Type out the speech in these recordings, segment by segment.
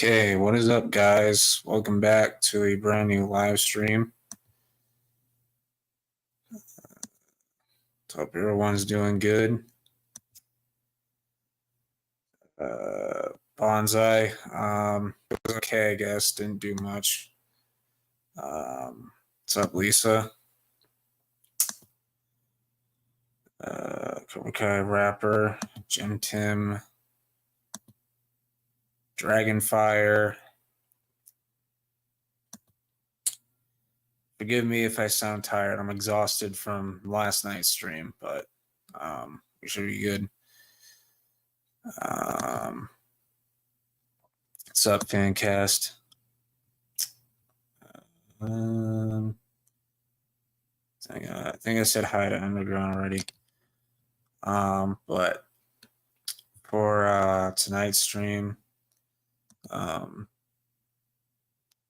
Okay, what is up, guys? Welcome back to a brand new live stream. Hope everyone's doing good. Bonsai, it was okay, I guess. Didn't do much. What's up, Lisa? Cobra Kai Rapper, Jim Tim, Dragonfire. Forgive me if I sound tired. I'm exhausted from last night's stream, but we should be good. What's up, Fancast? I think I said hi to Underground already. But for tonight's stream,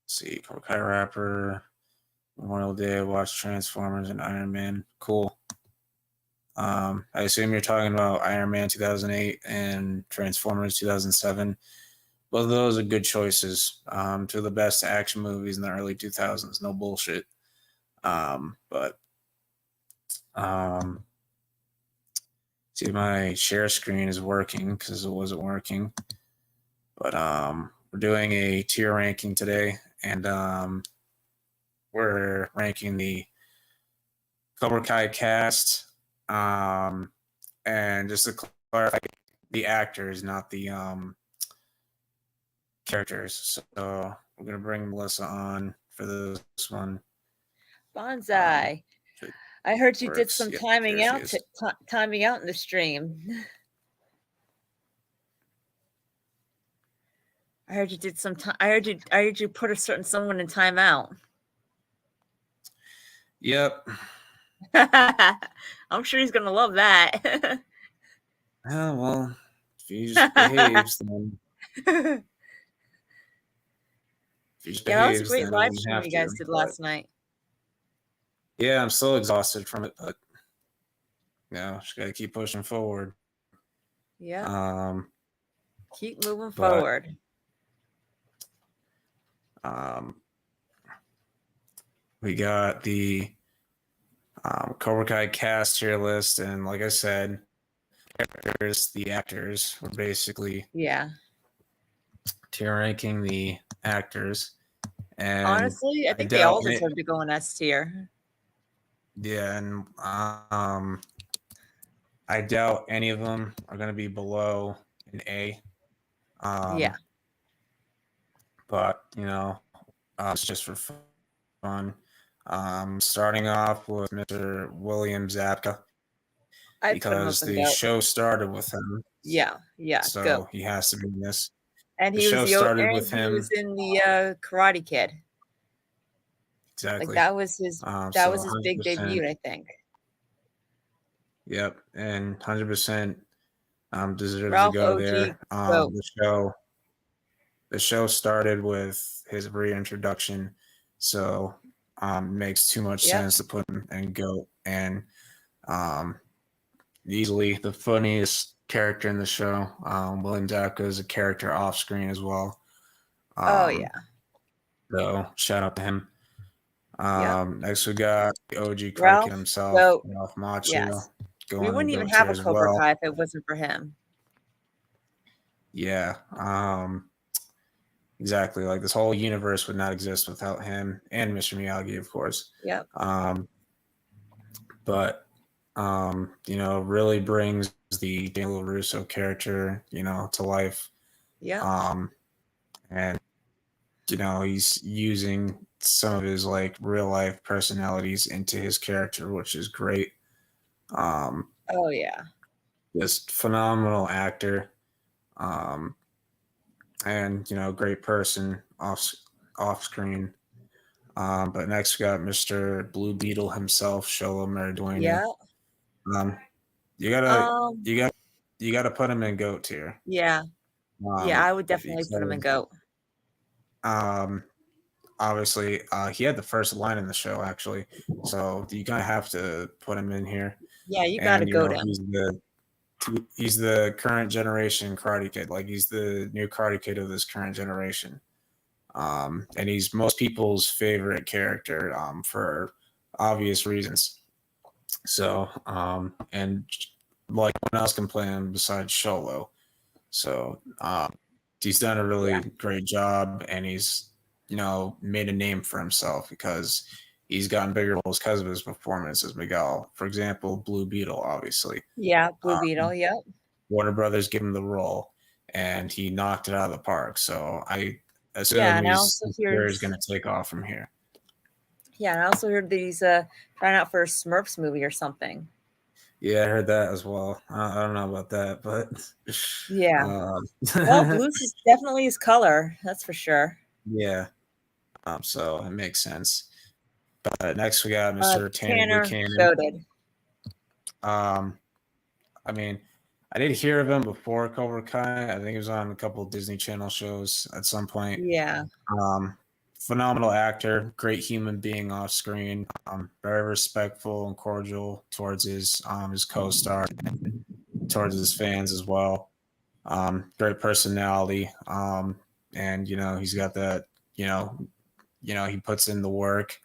see, Cobra Kai Rapper, Memorial Day, watch Transformers and Iron Man. Cool. I assume you're talking about Iron Man 2008 and Transformers 2007. Both of those are good choices. Two of the best action movies in the early 2000s. No bullshit. See, my share screen is working because it wasn't working. But we're doing a tier ranking today, and we're ranking the Cobra Kai cast. And just to clarify, the actors, not the characters. So we're gonna bring Melissa on for this one. Bonsai. I heard you did some timing out in the stream. I heard you did some time. I heard you put someone in timeout. Yep. I'm sure he's gonna love that. Oh, well, if he just behaves, then. If he just that was a behaves, great then live stream you guys did last night. Yeah, I'm so exhausted from it, but just gotta keep pushing forward. Yeah. Keep moving forward. We got the Cobra Kai cast tier list, and like I said, the actors were basically tier ranking the actors. And honestly, I think they all deserve to go in S tier. Yeah, and I doubt any of them are going to be below an A. Yeah. But, it's just for fun. Starting off with Mr. William Zabka. Because the show started with him. Yeah. So he has to be in this. And he was in the Karate Kid. Exactly. Like that was his big debut, I think. Yep, and 100% deserves to go there. The show started with his reintroduction, so makes too much sense to put him in GOAT, and easily the funniest character in the show. William Zabka is a character off screen as well. So shout out to him. Next we got the OG Karate Kid himself, Ralph Macchio. Yes. We wouldn't even have a Cobra Kai if it wasn't for him. Yeah. Exactly. Like this whole universe would not exist without him and Mr. Miyagi, of course. Yep. But really brings the Daniel LaRusso character, to life. Yeah. And he's using some of his like real life personalities into his character, which is great. Oh yeah. Just phenomenal actor. And great person off screen. But next we got Mr. Blue Beetle himself, Xolo Maridueña. Yeah. You gotta put him in GOAT tier. Yeah. I would definitely put him in GOAT. Obviously, he had the first line in the show actually, so you kind of have to put him in here. Yeah, you gotta go to him. He's he's the current generation Karate Kid. Like he's the new Karate Kid of this current generation. And he's most people's favorite character for obvious reasons. So, and like no one else can play him besides Sholo. So, he's done a really great job, and he's made a name for himself because he's gotten bigger roles because of his performance as Miguel. For example, Blue Beetle, obviously. Yeah, Blue Beetle. Yep. Warner Brothers gave him the role, and he knocked it out of the park. So I assume his career is going to take off from here. Yeah, and I also heard that he's trying out for a Smurfs movie or something. Yeah, I heard that as well. I don't know about that, but yeah. Well, blues is definitely his color. That's for sure. Yeah. So it makes sense. But next we got Mr. Tanner Buchanan. I mean, I did hear of him before Cobra Kai. I think he was on a couple of Disney Channel shows at some point. Yeah. Phenomenal actor, great human being off screen. Very respectful and cordial towards his co-star, towards his fans as well. Great personality. And he's got that. He puts in the work.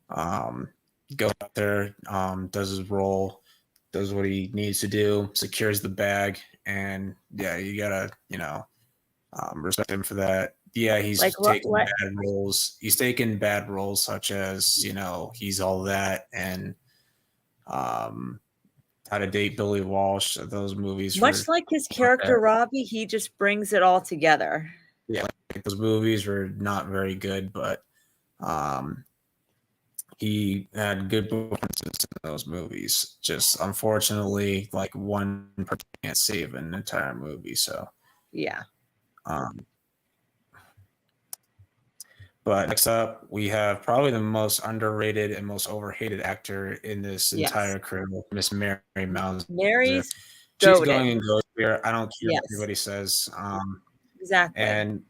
Goes out there, does his role, does what he needs to do, secures the bag, and yeah, you gotta respect him for that. Yeah, he's taking bad roles. He's taken bad roles such as he's all that and How to Date Billy Walsh. Those movies, much like his character Robbie, he just brings it all together. Yeah, like those movies were not very good, but he had good performances in those movies. Just unfortunately, like one person can't save an entire movie. So yeah. But next up, we have probably the most underrated and most overhated actor in this entire crew, Miss Mary Mouser. Mary's she's going and goes here. I don't care what anybody says. Exactly. And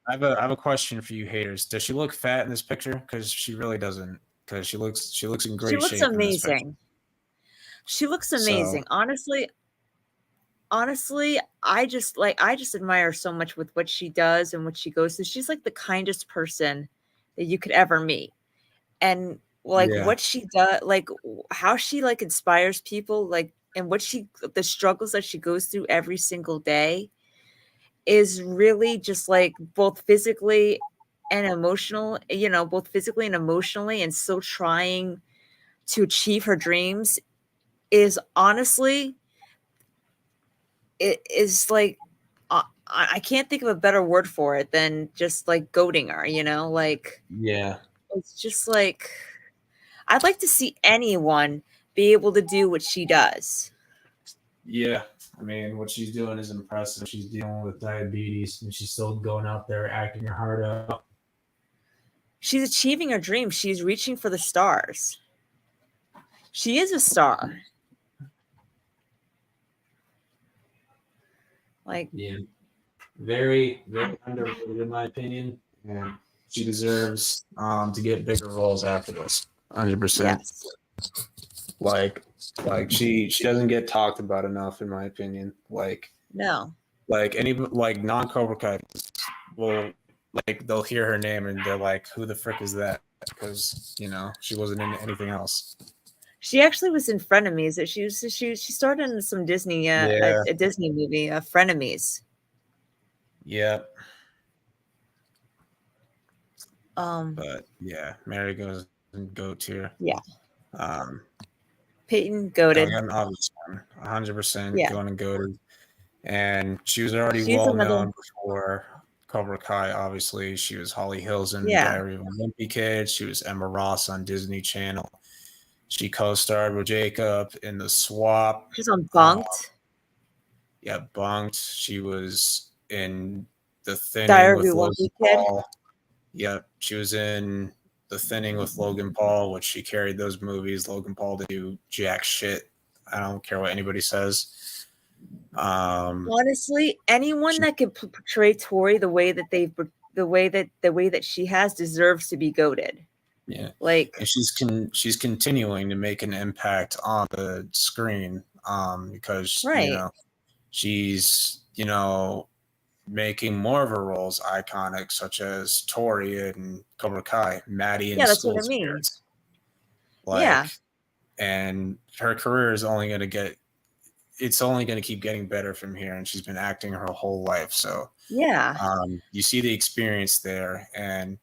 I have a question for you haters. Does she look fat in this picture? Because she really doesn't. Because she looks in great shape. She looks amazing. She looks amazing. So, honestly, I just admire her so much with what she does and what she goes through. She's like the kindest person that you could ever meet. And what she does, like how she like inspires people, like, and the struggles that she goes through every single day is really just like both physically and emotional, both physically and emotionally, and still trying to achieve her dreams is honestly, it is like, I can't think of a better word for it than just like goating her, like, yeah, it's just like, I'd like to see anyone be able to do what she does. Yeah. I mean, what she's doing is impressive. She's dealing with diabetes and she's still going out there acting her heart out. She's achieving her dream. She's reaching for the stars. She is a star. Like, yeah, very, very underrated in my opinion. And she deserves to get bigger roles after this. 100%. Yes. Like she doesn't get talked about enough in my opinion. No. Like any non-Cobra Kai will they'll hear her name and they're like, who the frick is that? Because she wasn't in anything else. She actually was in Frenemies. She started in some Disney a Disney movie, Frenemies. Yep. But yeah, Mary goes in GOAT tier. Yeah. Peyton goated. 100% going and goated. And she was already well known before Cobra Kai. Obviously, she was Holly Hills in Diary of a Wimpy Kid. She was Emma Ross on Disney Channel. She co-starred with Jacob in The Swap. She's on Bunked. Bunked. She was in The Thinning Diary with Logan Paul. Yep, she was in The Thinning with Logan Paul, which she carried those movies. Logan Paul to do jack shit. I don't care what anybody says. Honestly, anyone that can portray Tori the way that she has deserves to be goated. Yeah, like, and she's continuing to make an impact on the screen. because Right. she's making more of her roles iconic, such as Tori in Cobra Kai, Maddie in Yeah, that's what School I mean. Spirits. Yeah. Like, and her career is only going to it's only going to keep getting better from here. And she's been acting her whole life. So Yeah. you see the experience there, and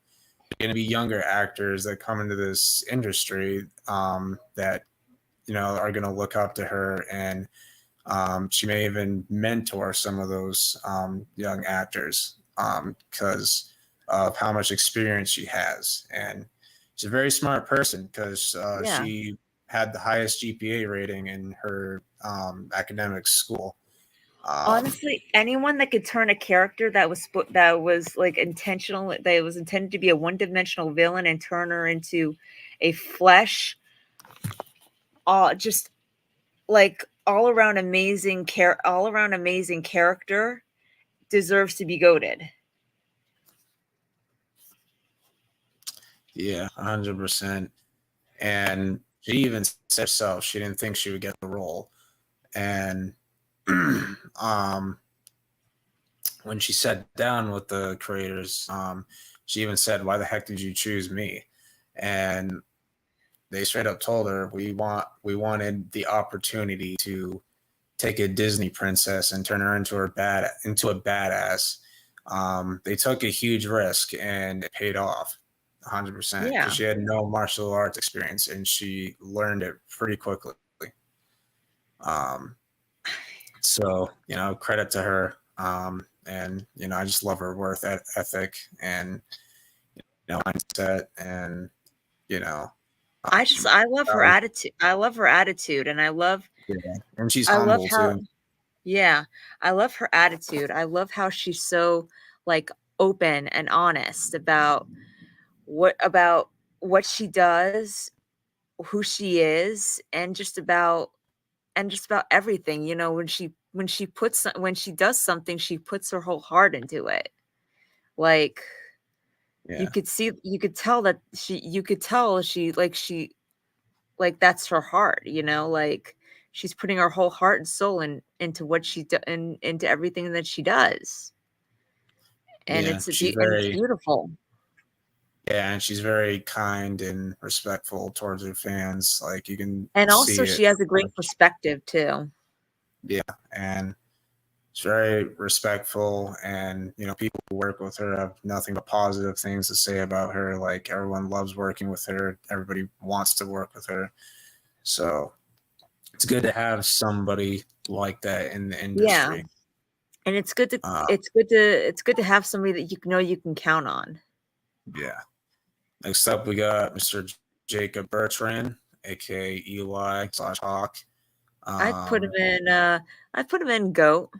going to be younger actors that come into this industry that are going to look up to her, and she may even mentor some of those young actors because of how much experience she has. And she's a very smart person because Yeah. she had the highest GPA rating in her academic school. Honestly, anyone that could turn a character that was like intentional, that it was intended to be a one-dimensional villain, and turn her into a flesh, just like all around amazing character, deserves to be goated. Yeah, 100%. And she even said so. She didn't think she would get the role. And when she sat down with the creators, she even said, "Why the heck did you choose me?" And they straight up told her, we wanted the opportunity to take a Disney princess and turn her into a badass." They took a huge risk, and it paid off 100% Yeah. because she had no martial arts experience, and she learned it pretty quickly. So credit to her. And I just love her worth ethic and mindset, and I love her attitude. I love her attitude, and I love she's I love humble how too. yeah, I love her attitude. I love how she's so like open and honest about what she does, who she is, and just about everything. When she does something, she puts her whole heart into it. Like Yeah, you could tell that like that's her heart, like she's putting her whole heart and soul into what into everything that she does. And yeah, it's beautiful. and she's very kind and respectful towards her fans. Like, you can And also see it. she has a great perspective too. Yeah, and she's very respectful, and people who work with her have nothing but positive things to say about her. Like, everyone loves working with her. Everybody wants to work with her. So it's good to have somebody like that in the Yeah. industry. And it's good to Uh, it's good to have somebody that you can count on. yeah. Next up, we got Mr. Jacob Bertrand, aka Eli/Hawk. I'd put him Um, in GOAT.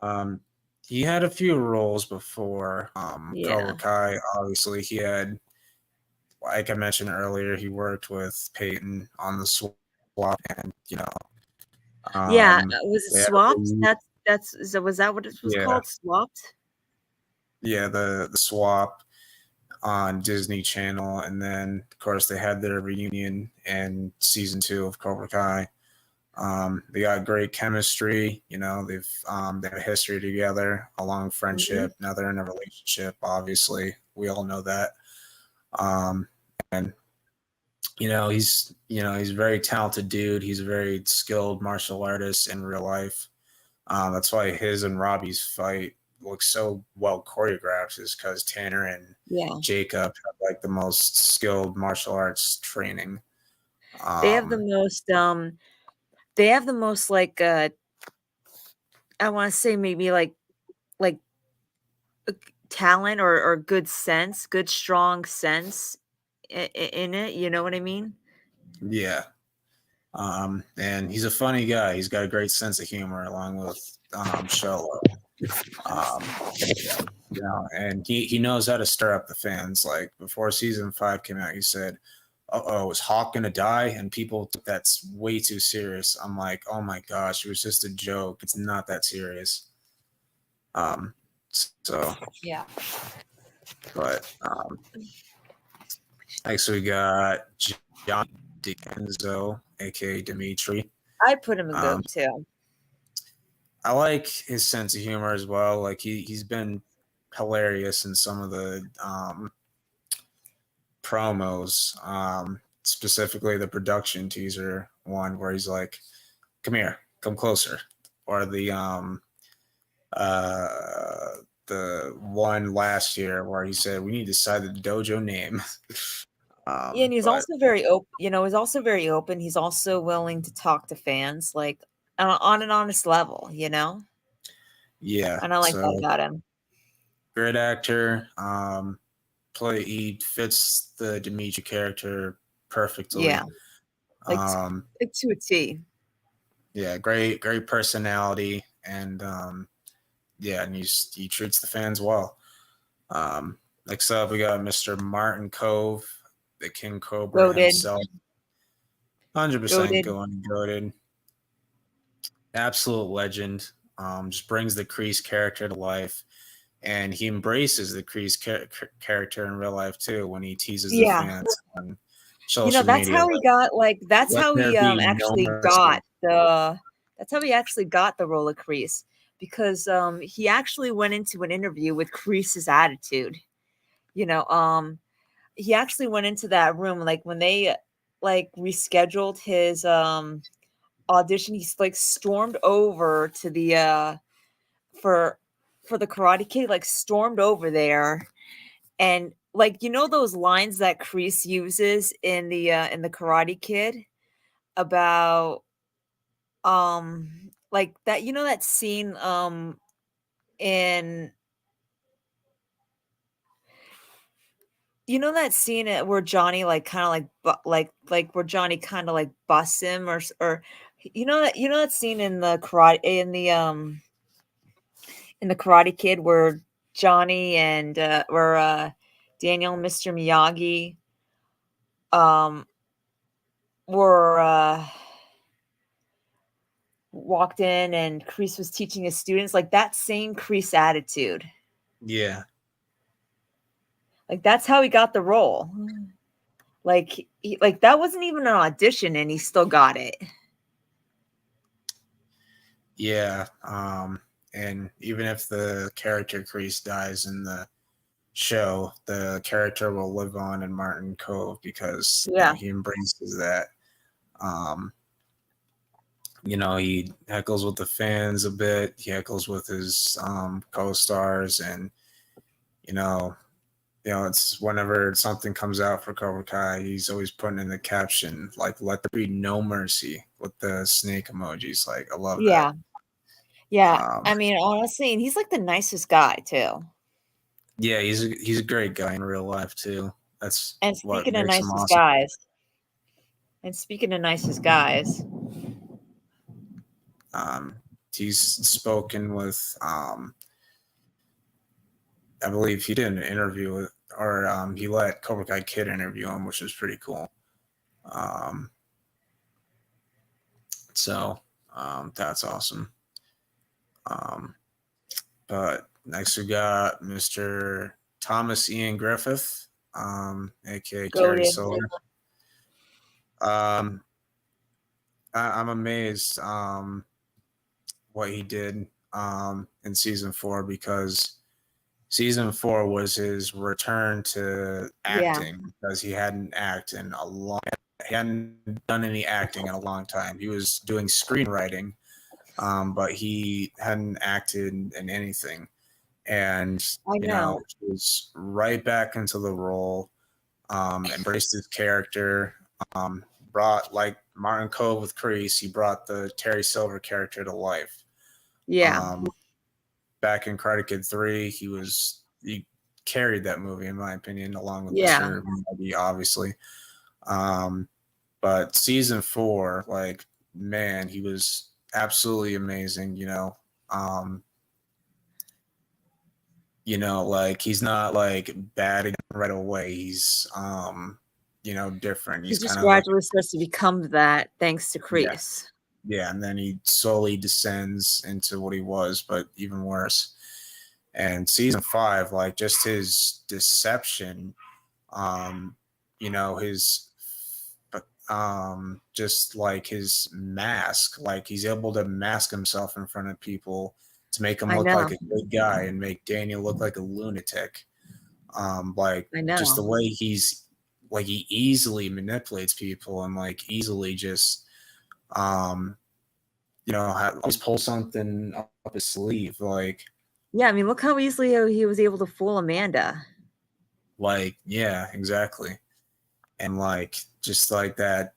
um, he had a few roles before Cobra Yeah. Kai. Obviously, he had, like I mentioned earlier, he worked with Peyton on the swap, and Yeah, um, was it they had Swapped? Was that what it was yeah, called? Swapped? the swap on Disney Channel, and then of course they had their reunion in season 2 of Cobra Kai. They got great chemistry. They have a history together, a long Mhm. friendship. Now they're in a relationship. Obviously, we all know that. And he's a very talented dude. He's a very skilled martial artist in real life. That's why his and Robbie's fight looks so well choreographed, is because Tanner and Yeah. Jacob have like the most skilled martial arts training. They have the Um, most, like, I wanna say maybe like, talent or good sense, good strong sense in it, you know what I mean? yeah. And he's a funny guy. He's got a great sense of humor, along with Sholo. Um, and he knows how to stir up the fans. Like, before season 5 came out, he said, "Uh-oh, is Hawk gonna die?" And people took that way too serious. I'm like, oh my gosh, it was just a joke. It's not that serious. Um, so, Yeah. but next we got John DiCenzo, aka Dimitri. I put him in Um, goat too. I like his sense of humor as well. Like he's been hilarious in some of the promos, specifically the production teaser one where he's like, "Come here, come closer," or the one last year where he said, "We need to decide the dojo name." Yeah, and he's But also very open. He's also very open. He's also willing to talk to fans, like on an honest level. yeah, And I like that so about him. great actor. He fits the Dimitri character perfectly. Yeah, like to a T. Yeah, great personality, and yeah, and he treats the fans well. Next up, we got Mr. Martin Cove, the King Cobra Goated, himself. 100% goated. going goated. Absolute legend. Just brings the Kreese character to life. And he embraces the Kreese character in real life too when he teases the Yeah, fans on social that's media. how he got. That's Let how there he be no actually mercy. got the. That's how he actually got the role of Kreese, because he actually went into an interview with Kreese's attitude. He actually went into that room like when they rescheduled his audition. He's like stormed over to the for the Karate Kid, like stormed over there, and those lines that Kreese uses in the Karate Kid about like that, that scene in that scene where Johnny like kind of where Johnny kind of like busts him, or that scene in the karate in the Karate Kid where Johnny and where Daniel and Mr. Miyagi um were walked in and Kreese was teaching his students, like that same Kreese attitude. Yeah. Like that's how he got the role. Like that wasn't even an audition and he still got it. Yeah. And even if the character Kreese dies in the show, the character will live on in Martin Cove because he embraces that. Um, he heckles with the fans a bit. He heckles with his co-stars, and it's whenever something comes out for Cobra Kai, he's always putting in the caption like "Let there be no mercy" with the snake emojis. Like, I love that. Yeah. I mean, honestly, and he's like the nicest guy too. Yeah, he's a great guy in real life too. That's And what speaking of makes him nicest awesome. guys, and speaking of nicest guys, He's spoken with I believe he did an interview with, or he let Cobra Kai Kid interview him, which was pretty cool. So that's awesome. But next we got Mr. Thomas Ian Griffith, aka Kerry Silver. I'm amazed what he did in season 4, because season 4 was his return to acting, because he hadn't done any acting in a long time. He was doing screenwriting, but he hadn't acted in anything. And he was right back into the role, embraced his character, brought, like Martin Cove with Kreese, he brought the Terry Silver character to life. Back in Karate Kid 3, he carried that movie, in my opinion, along with Mr. Miyagi, obviously. But season 4, like, man, he was absolutely amazing. Like, he's not like batting right away. He's different. he's just kind of like, gradually starts to become that thanks to Kreese. yeah, and then he slowly descends into what he was, but even worse. And season 5, like, just his deception, his just like his mask, like he's able to mask himself in front of people to make him I look like know. a good guy and make Daniel look like a lunatic. Like I just the know. way he easily manipulates people and like easily just um always pull something up his sleeve, Yeah, I mean, look how easily he was able to fool Amanda. yeah, exactly. And like just like that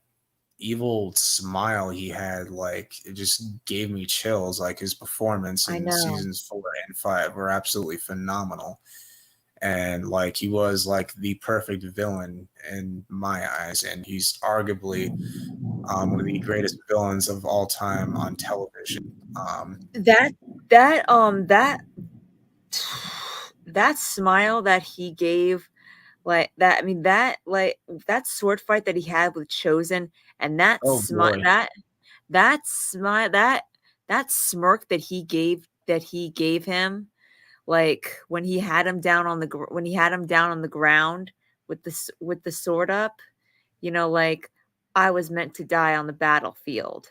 evil smile he had, like it just gave me chills. Like his performance I in know. seasons 4 and 5 were absolutely phenomenal. And like he was like the perfect villain in my eyes, and he's arguably one of the greatest villains of all time on television. That that that that smile that he gave, like that, I mean, that, like that sword fight that he had with Chosen, and Oh boy. that smile, that smirk that he gave him, like when he had him down on when he had him down on the ground with with the sword up, like, I was meant to die on the battlefield.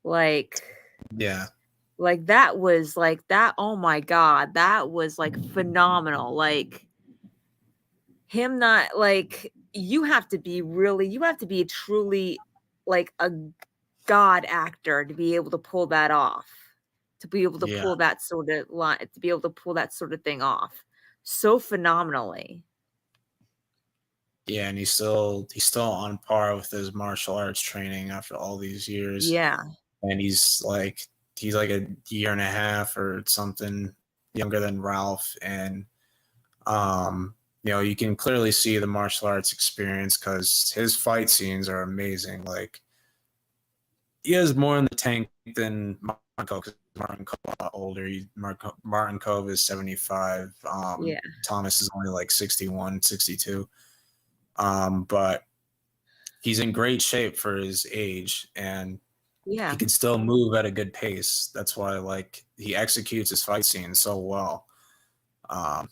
Like Yeah. that was like that. Oh my God. That was like phenomenal. Like him, not like, you have to be truly like a god actor to be able to pull that off, to be able to Yeah. pull that sort of line, to be able to pull that sort of thing off so phenomenally. Yeah, and he's still on par with his martial arts training after all these years. Yeah. And he's like a year and a half or something younger than Ralph. And you can clearly see the martial arts experience because his fight scenes are amazing. Like he has more in the tank than Martin Cove, because Martin Cove is a lot older. Martin Cove is 75. Yeah. Thomas is only like 61, 62. But he's in great shape for his age, and Yeah. he can still move at a good pace. That's why like he executes his fight scenes so well.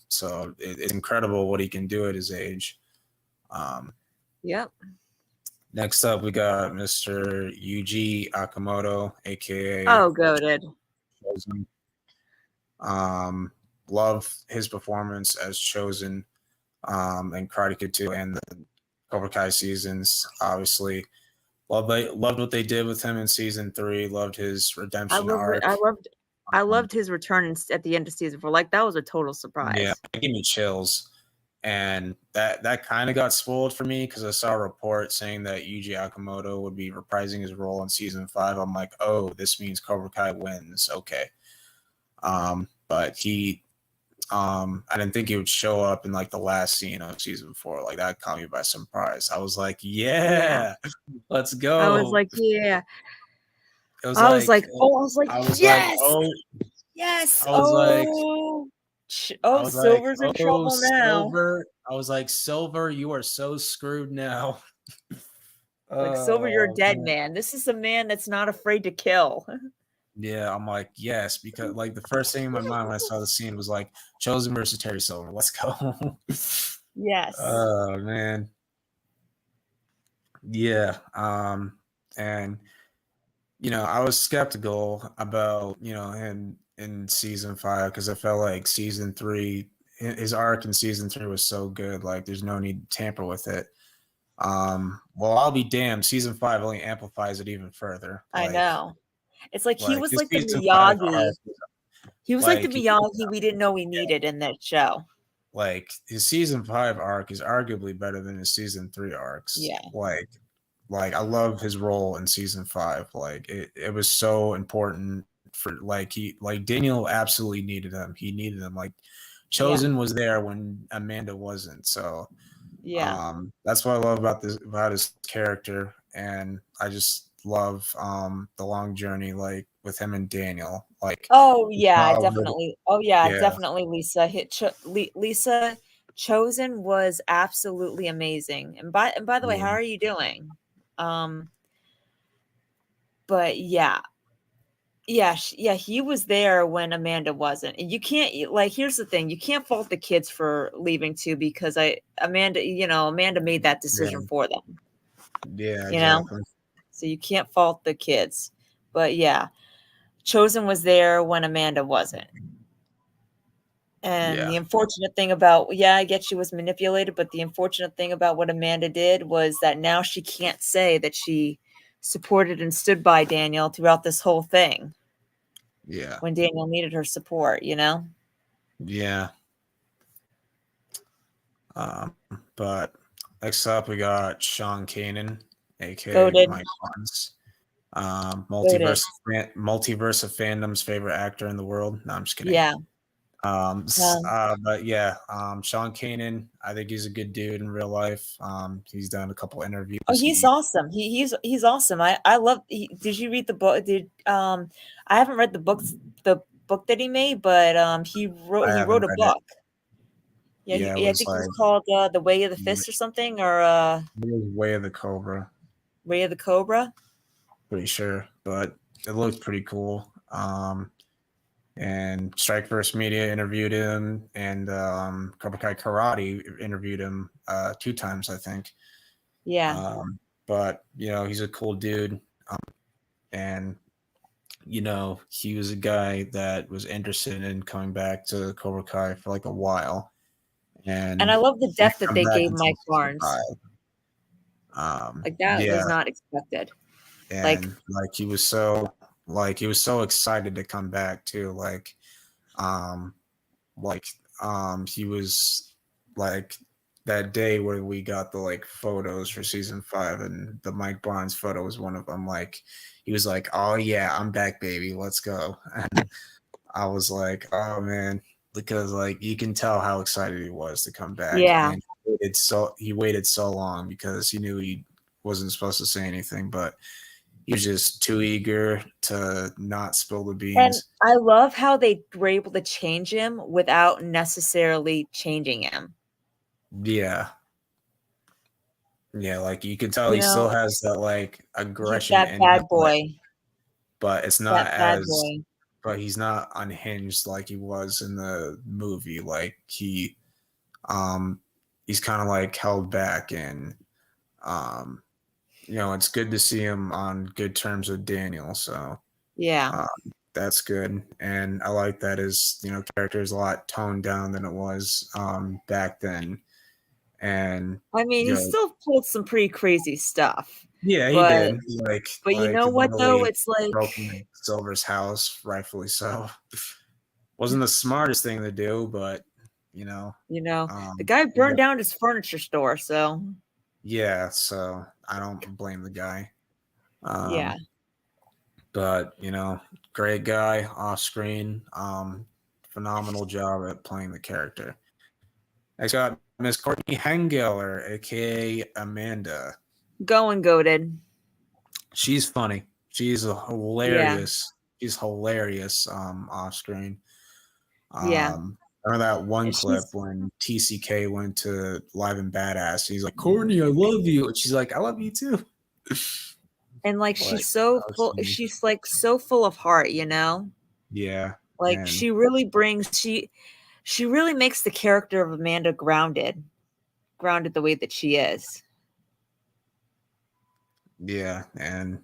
So it's incredible what he can do at his age. Um, Yep. Next up, we got Mr. Yuji Akamoto, aka Oh, goaded. Chosen. Um, love his performance as Chosen in Karate Kid 2 and the Cobra Kai seasons. Obviously, loved what they did with him in season 3. Loved his redemption arc. I loved his return at the end of season 4. Like, that was a total Yeah, surprise. it gave me chills. And that kind of got spoiled for me because I saw a report saying that Yuji Akamoto would be reprising his role in season 5. I'm like, oh, this means Cobra Kai wins. Okay. But I didn't think he would show up in like the last scene of season 4. Like that caught me by surprise. I was like, Yeah. yeah, let's I was go. like, yeah. It was I was like, I was like, yes, oh, yes. I was like, Silver's in oh, trouble now. Silver. I was like, Silver, you are so screwed now. Like, Silver, you're a Oh, dead man. man. This is a man that's not afraid to kill. Yeah, I'm like, yes, because like the first thing in my mind when I saw the scene was like Chosen versus Terry Silver. Let's go. Yes. Oh man. Yeah. And I was skeptical about, him in season 5 because I felt like season 3, his arc in season 3 was so good. Like there's no need to tamper with it. Well, I'll be damned. Season 5 only amplifies it even further. I know. It's like he Like was his like the season 5 Miyagi. arc, He was like the like Miyagi we didn't know we needed in that show. like his season 5 arc is arguably better than his season 3 arcs. Yeah. Like I love his role in season 5. Like it was so important for like Daniel absolutely needed him. He needed him. Like Chosen was there when Amanda wasn't. So Yeah. that's what I love about his character, and I just love the long journey like with him and Daniel. Like Oh yeah, childhood. definitely. Oh yeah, Yeah. definitely. Lisa Chosen was absolutely amazing. And by the way, how Yeah. are you doing? But yeah. Yeah, he was there when Amanda wasn't. And you can't, like, here's the thing, you can't fault the kids for leaving too, because Amanda made that decision Yeah. for them. Yeah, you know? exactly. So you can't fault the kids. But yeah, Chosen was there when Amanda wasn't. And Yeah. the unfortunate thing about, yeah, I get she was manipulated, but the unfortunate thing about what Amanda did was that now she can't say that she supported and stood by Daniel throughout this whole thing Yeah. when Daniel needed her support, you know? Yeah. Um, but next up we got Sean Kanan, aka Goaded. Mike Barnes. Goaded. Multiverse of fandom's favorite actor in the world. No, I'm just kidding. Yeah. But yeah, Sean Kanan, I think he's a good dude in real life. He's done a couple interviews. Oh, he's awesome. He's awesome. I love. Did you read the book? I haven't read the book that he made, but he I wrote haven't a read it. book. Yeah, Yeah, it I was think it was like called The Way of the Fist or something, or Way of the Cobra, Way of the Cobra. pretty sure, but it looked pretty cool. And Strikeverse Media interviewed him, and Cobra Kai Karate interviewed him 2 times, I think. Yeah. But he's a cool dude, and he was a guy that was interested in coming back to Cobra Kai for like a while, And I and love the he death that come they back gave in Mike 2005. Barnes. Like that Yeah, was not expected. Like, and he was so excited to come back too. Um, he was like that day where we got the photos for season 5, and the Mike Barnes photo was one of them. He was like, "Oh yeah, I'm back, baby, let's go." And I was like, "Oh man," because you can tell how excited he was to come back. yeah. And he waited so long because he knew he wasn't supposed to say anything, but he was just too eager to not spill the And beans. I love how they were able to change him without necessarily changing him. Yeah. Yeah, you can tell You he still know, has that he's aggression that in him, bad boy. but it's not That bad as boy. but he's not unhinged like he was in the movie. Um he's kind of held back, and um it's good to see him on good terms with Daniel, so Yeah. that's good. And I like that his character is a lot toned down than it was back then. And I mean, he still pulled some pretty crazy stuff. yeah, he But did. you know what though? Literally It's like, broken Silver's house, rightfully so. Wasn't the smartest thing to do, but the guy he burned got- down his furniture store, so yeah. So I don't blame the guy. yeah. But great guy off screen. Phenomenal job at playing the character. Next got Miss Courtney Hengeler, aka Amanda. Going goaded. She's funny. She's Yeah. hilarious. She's hilarious off screen. Yeah. Remember that one And clip she's when TCK went to Live and Badass? He's like, "Courtney, I love you," and she's like, "I love you too." and she's so that was full, funny. she's so full of heart, you know? Yeah, Like and she really brings she really makes the character of Amanda grounded the way that she is. yeah, and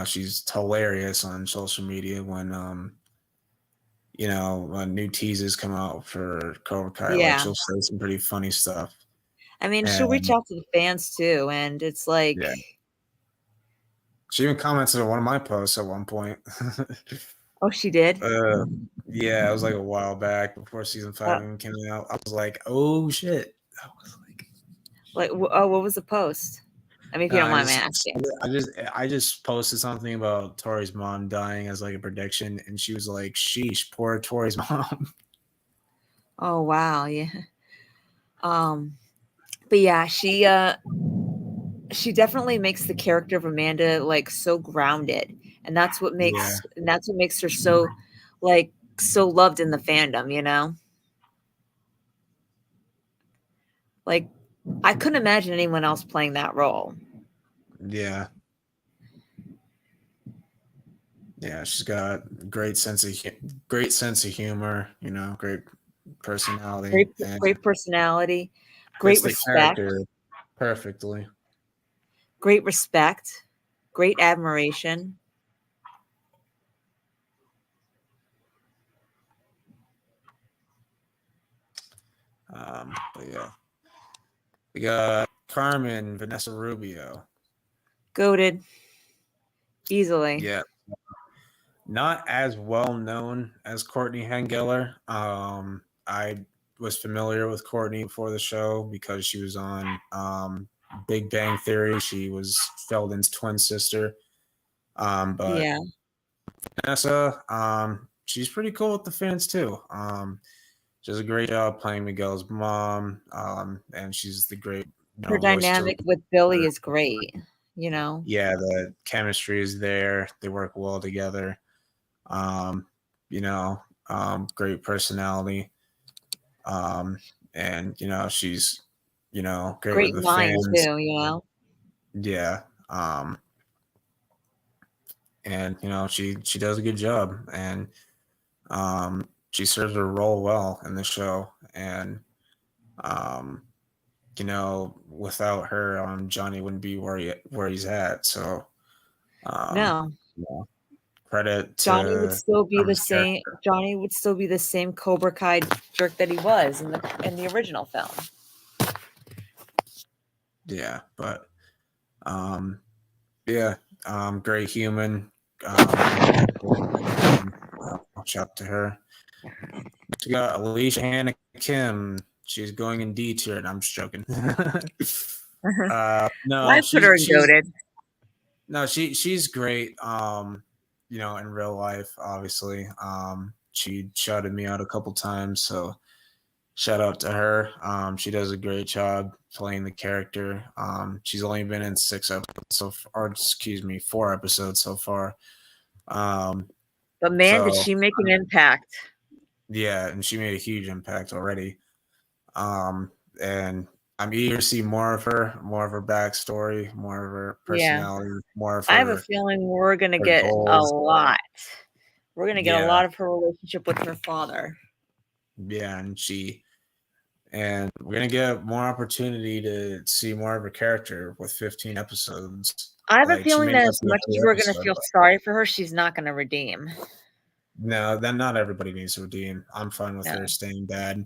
she's hilarious on social media when when new teases come out for Cobra Kai. Yeah. She'll say some pretty funny stuff. I mean, she'll reach And out to the fans too, and it's like, yeah, she even commented on one of my posts at one point. oh, she did. Yeah, it was a while back before season 5 even came out. I was like, "Oh shit!" I was what was the post? I mean, if you don't mind me asking. I just posted something about Tori's mom dying as a prediction, and she was like, "Sheesh, poor Tori's mom." Oh wow, yeah. But yeah, she definitely makes the character of Amanda so grounded, and that's what Yeah, makes her so so loved in the fandom, you know? Like I couldn't imagine anyone else playing that role. yeah, yeah. She's got great sense of humor. Great personality, and Great personality, fits great the respect. character perfectly. great respect, great admiration. But yeah, we got Carmen, Vanessa Rubio. Goated. Easily. Yeah, not as well known as Courtney Hengeler. I was familiar with Courtney before the show because she was on Big Bang Theory. She was Sheldon's twin sister. But Yeah. Vanessa, she's pretty cool with the fans too. She does a great job playing Miguel's mom, and she's the great Her voice to. dynamic with Billy is great, you know. Yeah, the chemistry is there. They work well together. You know, great personality. And she's, great with Great the mind fans. too, you know. Yeah. And she does a good job, and she serves her role well in the show. And without her, Johnny wouldn't be where he's at. So No. credit Johnny would to still be the Carmen's same. character. Johnny would still be the same Cobra Kai jerk that he was in the original film. Yeah, but yeah, great human. Shout out to her. We got Alicia Hannah Kim. She's going in D tier, and I'm just joking. No, I put her in goated. No, she's great. In real life, obviously. She shouted me out a couple times, so shout out to her. She does a great job playing the character. She's only been in 4 episodes so far. But man, did she make an impact. Yeah, and she made a huge impact already. And I'm eager to see more of her backstory, more of her personality, more of her. I have a feeling we're gonna get goals. a lot. We're gonna get a lot of her relationship with her father. Yeah, and we're gonna get more opportunity to see more of her character with 15 episodes. I have a feeling that as much as we're gonna feel sorry for her, she's not gonna redeem. No, then not everybody needs to redeem. I'm fine with her staying bad.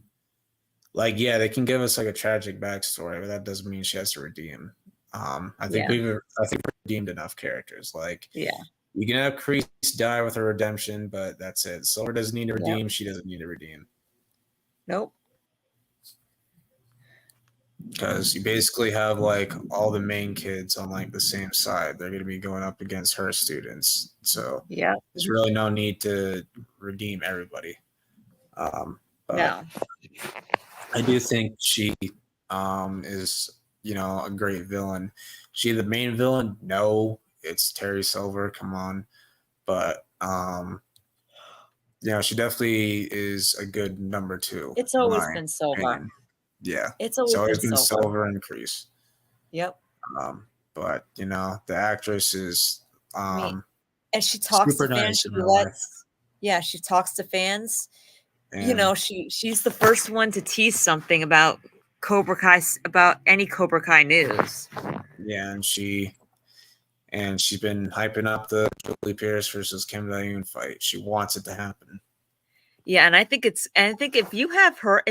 Like, yeah, they can give us like a tragic backstory, but that doesn't mean she has to redeem. I think we've redeemed enough characters. Like, yeah, you can have Kreese die with a redemption, but that's it. Silver doesn't need to redeem. She doesn't need to redeem. Nope. Because you basically have like all the main kids on like the same side. They're going to be going up against her students. So yeah, there's really no need to redeem everybody. But no. I do think she is, a great villain. She the main villain? No, it's Terry Silver. Come on. But she definitely is a good number 2. It's always been Silver. Opinion. Yeah, it's always been Silver and Kreese. Yep. But the actress is and she talks to fans. She talks to fans. And, she's the first one to tease something about Cobra Kai, about any Cobra Kai news. Yeah, and she's been hyping up the Julie Pierce versus Kim Dae-Yoon fight. She wants it to happen. Yeah, and I think if you have the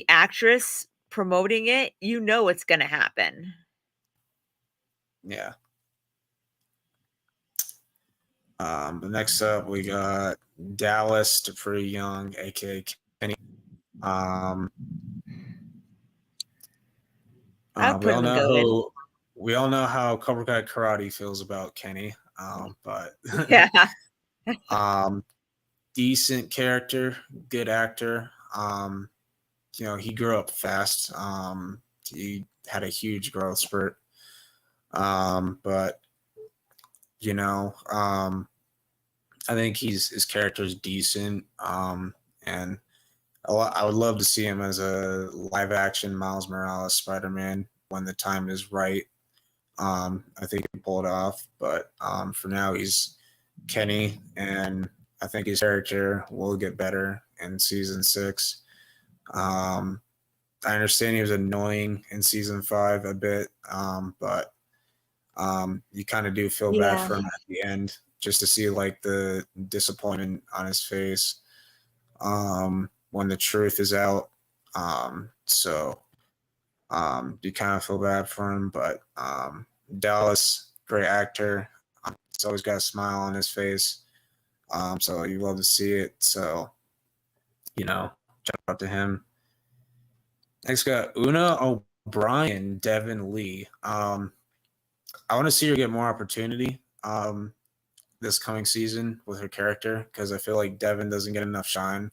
actress promoting it, it's going to happen. Yeah. Next up, we got Dallas Dupree Young, aka Kenny. We all know how Cobra Kai Karate feels about Kenny. But yeah. Decent character, good actor. He grew up fast. He had a huge growth spurt. But I think his character is decent. And I would love to see him as a live action Miles Morales Spider-Man when the time is right. I think he can pull it off, but for now he's Kenny, and I think his character will get better in season 6. I understand he was annoying in season 5 a bit, but you kind of do feel bad Yeah. for him at the end, just to see like the disappointment on his face when the truth is out. So you kind of feel bad for him, but Dallas, great actor. He's always got a smile on his face. So you love to see it. So, shout out to him. Next got Una O'Brien, Devin Lee. I want to see her get more opportunity this coming season with her character, because I feel like Devin doesn't get enough shine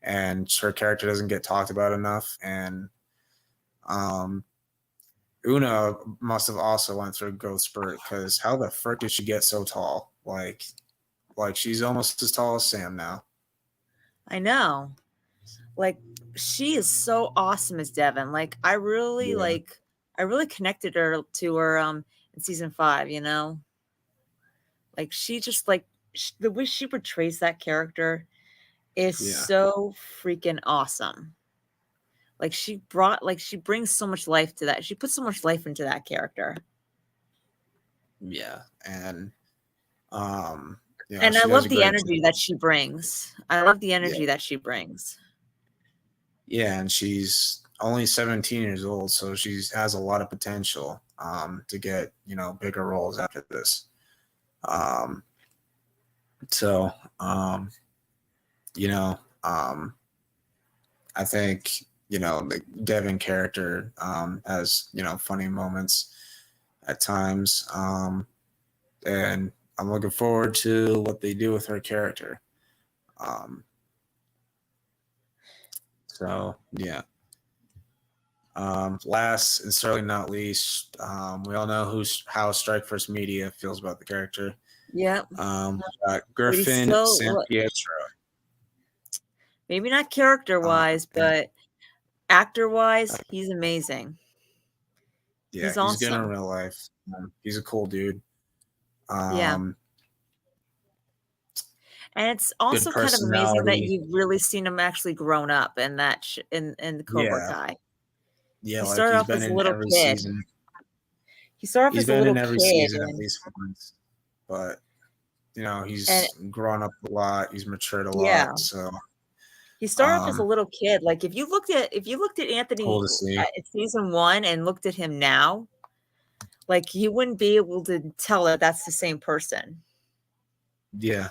and her character doesn't get talked about enough. And Una must have also went through a growth spurt, because how the frick did she get so tall? Like she's almost as tall as Sam now. I know. Like, she is so awesome as Devin. Like, I really connected her to her in season 5, you know? Like, she just like the way she portrays that character is so freaking awesome. Like, she brings so much life to that. She puts so much life into that character. Yeah. And and I love the energy that she brings. I love the energy that she brings. Yeah, and she's only 17 years old, so she has a lot of potential to get, bigger roles after this. I think, the Devin character has, funny moments at times. And I'm looking forward to what they do with her character. So, yeah. Last and certainly not least, we all know how Strike Force Media feels about the character. Yep. Griffin Sampietro. Maybe not character-wise, but actor-wise, he's amazing. Yeah, he's awesome. Good in real life. He's a cool dude. And it's also kind of amazing that you've really seen him actually grown up in that in the Cobra Kai. Yeah, he started off as a little kid. Season. He started off as a little kid. He's been in every season at least once, but he's grown up a lot. He's matured a lot. So he started off as a little kid. Like if you looked at Anthony at season 1 and looked at him now, like you wouldn't be able to tell that that's the same person. Yeah.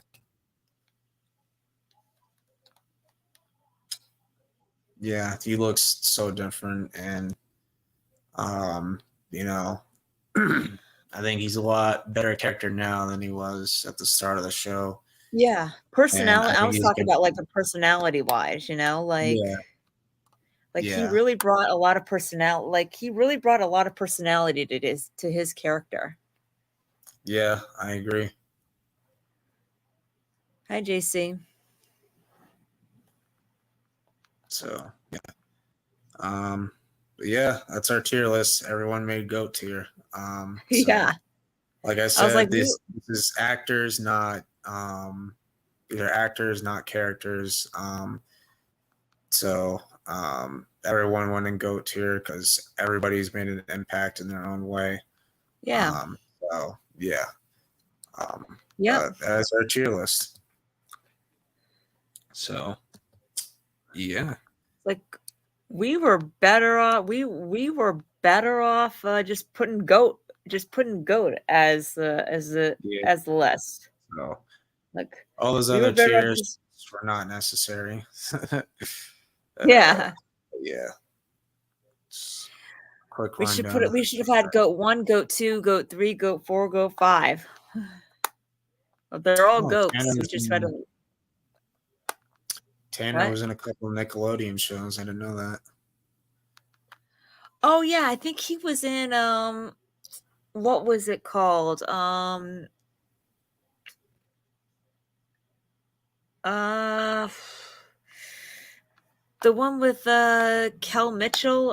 Yeah, he looks so different, and I think he's a lot better character now than he was at the start of the show. Yeah, personality. I was talking about like the personality wise, like he really brought a lot of personality. Like he really brought a lot of personality to his character. Yeah, I agree. Hi, JC. So yeah, that's our tier list. Everyone made GOAT tier. Like I said, this is actors, not they're actors, not characters. So everyone went in GOAT tier because everybody's made an impact in their own way. Yeah. So yeah. That's our tier list. So yeah. Like we were better off. We were better off just putting GOAT as the list. So like all those other tiers were not necessary. Yeah. Quick we should put it. We should have had GOAT 1, GOAT 2, GOAT 3, GOAT 4, GOAT 5. Well, they're all GOATs. We just had to. Tanner was in a couple of Nickelodeon shows. I didn't know that. Oh yeah, I think he was in what was it called? The one with Kel Mitchell.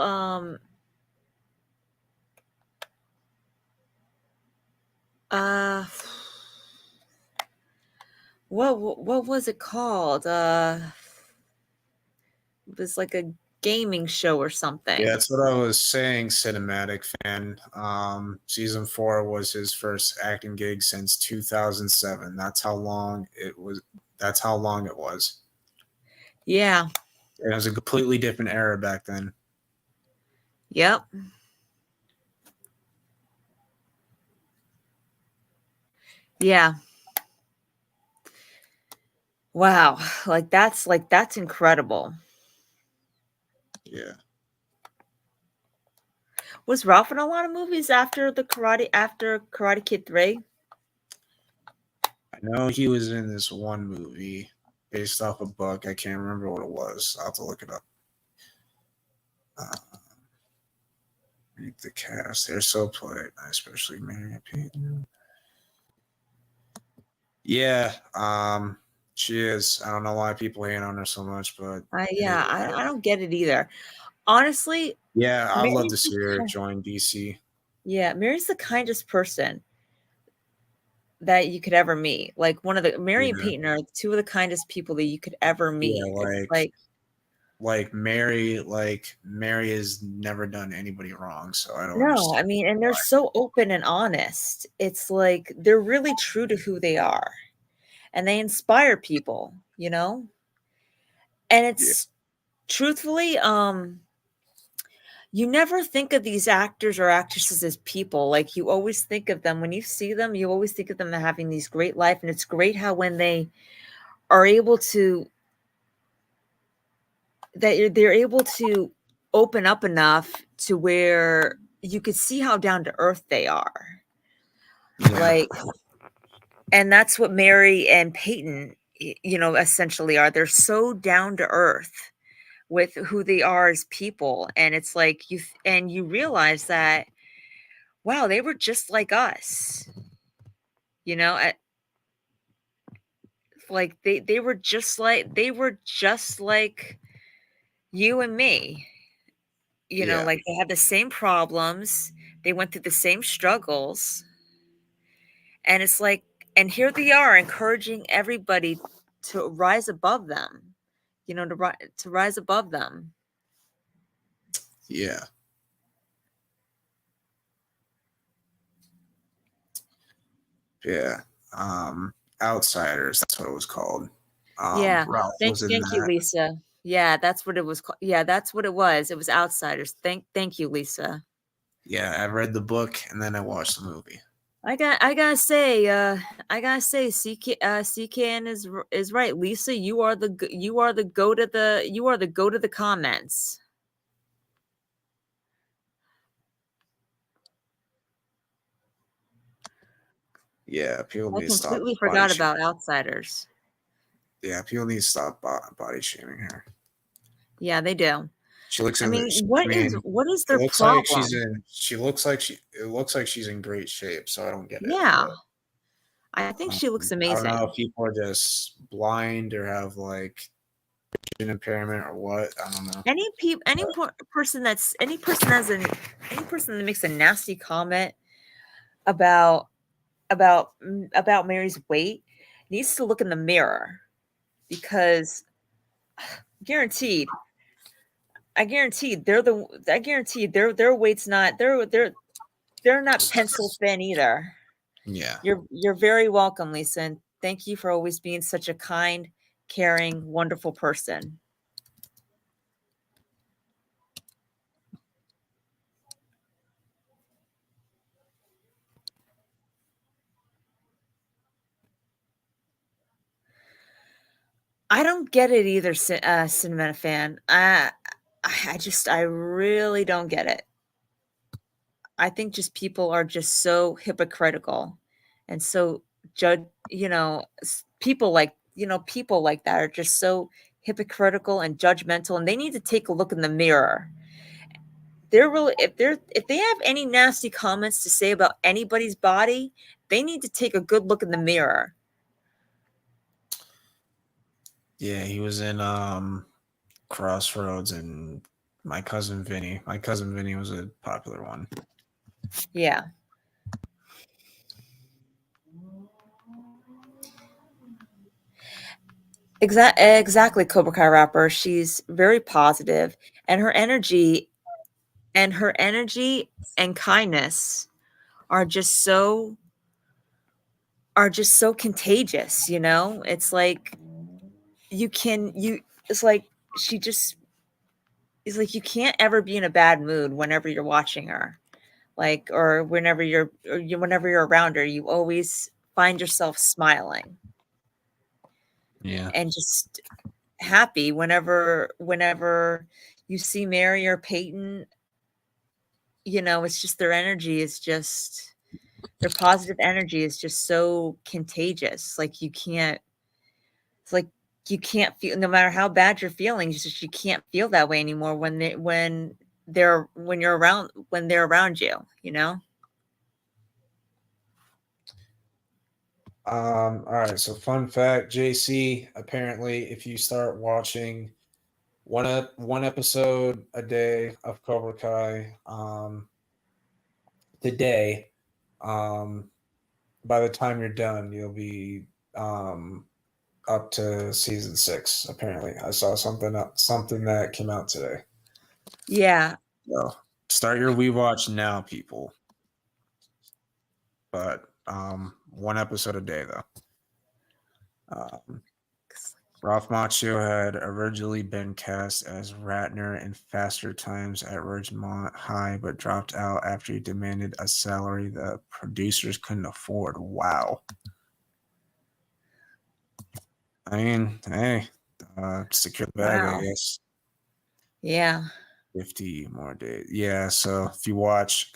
What was it called? It was like a gaming show or something. Yeah, that's what I was saying, cinematic fan. Season 4 was his first acting gig since 2007. That's how long it was. That's how long it was. Yeah. It was a completely different era back then. Yep. Yeah. Wow. Like that's incredible. Yeah. Was Ralph in a lot of movies after Karate Kid 3? I know he was in this one movie based off a book. I can't remember what it was. I'll have to look it up. Read the cast. They're so polite, especially Mary Payton. Yeah, she is. I don't know why people hate on her so much, but I don't get it either. Honestly, yeah, I'd love to Mary's see her join DC. Yeah, Mary's the kindest person that you could ever meet. Like Mary and Yeah. Peyton are two of the kindest people that you could ever meet. Yeah, It's like Mary has never done anybody wrong, so I don't no, understand I mean, and they're why. so open and honest. It's like they're really true to who they are, and they inspire people, you know? And Yeah. it's truthfully, you never think of these actors or actresses as people. Like you always think of them when you see them, you always think of them having these great life. And it's great how when they are able to they're able to open up enough to where you could see how down to earth they are. Yeah. Like, and that's what Mary and Peyton, essentially are. They're so down to earth with who they are as people. And it's like you realize that, wow, they were just like us, you know, like they were just like you and me. Yeah. Like they had the same problems, they went through the same struggles, and it's like, and here they are encouraging everybody to rise above them, to rise above them. Yeah. Yeah. Outsiders, that's what it was called. Yeah. Ralph Thank was in thank you, that. Lisa. Yeah, that's what it was called. Yeah, that's what it was. It was Outsiders. Thank you, Lisa. Yeah, I read the book and then I watched the movie. I gotta say, CKN is right. Lisa, you are the goat of the comments. Yeah, people I need to stop completely body forgot shaming. about Outsiders. Yeah, people need to stop body shaming her. Yeah, they do. She looks I in mean, the. what is their problem? She looks like she. It looks like she's in great shape. So I don't get it. Yeah, But I think she looks I don't know amazing. if people are just blind or have like vision impairment or what. I don't know. Person that makes a nasty comment about about Mary's weight needs to look in the mirror, because guaranteed I guarantee their weight's not they're not pencil thin either. Yeah. You're very welcome, Lisa, and thank you for always being such a kind, caring, wonderful person. I don't get it either, Cinema fan. I really don't get it. I think just people are just so hypocritical and so judge, people like that are just so hypocritical and judgmental, and they need to take a look in the mirror. They're really, if they have any nasty comments to say about anybody's body, they need to take a good look in the mirror. Yeah, he was in Crossroads and My Cousin Vinny. My Cousin Vinny was a popular one. Yeah. Exactly, Cobra Kai rapper. She's very positive, and her energy and kindness are just so contagious, you know? It's like it's like she just it's like you can't ever be in a bad mood whenever you're watching her. Like or whenever you're around her, you always find yourself smiling Yeah. and just happy whenever you see Mary or Peyton. You know, it's just their positive energy is just so contagious. Like it's like you can't feel, no matter how bad you're feeling, you can't feel that way anymore when they're around you, you know? All right. So, fun fact, JC. Apparently, if you start watching one episode a day of Cobra Kai, today, um, by the time you're done, you'll be up to season 6. Apparently, I saw something that came out today. Yeah. So, start your WeWatch now, people. But one episode a day though. Ralph Macchio had originally been cast as Ratner in Faster Times at Ridgemont High, but dropped out after he demanded a salary the producers couldn't afford. Wow. I mean, hey, secure the bag, Wow. I guess. Yeah. 50 more days. Yeah, so if you watch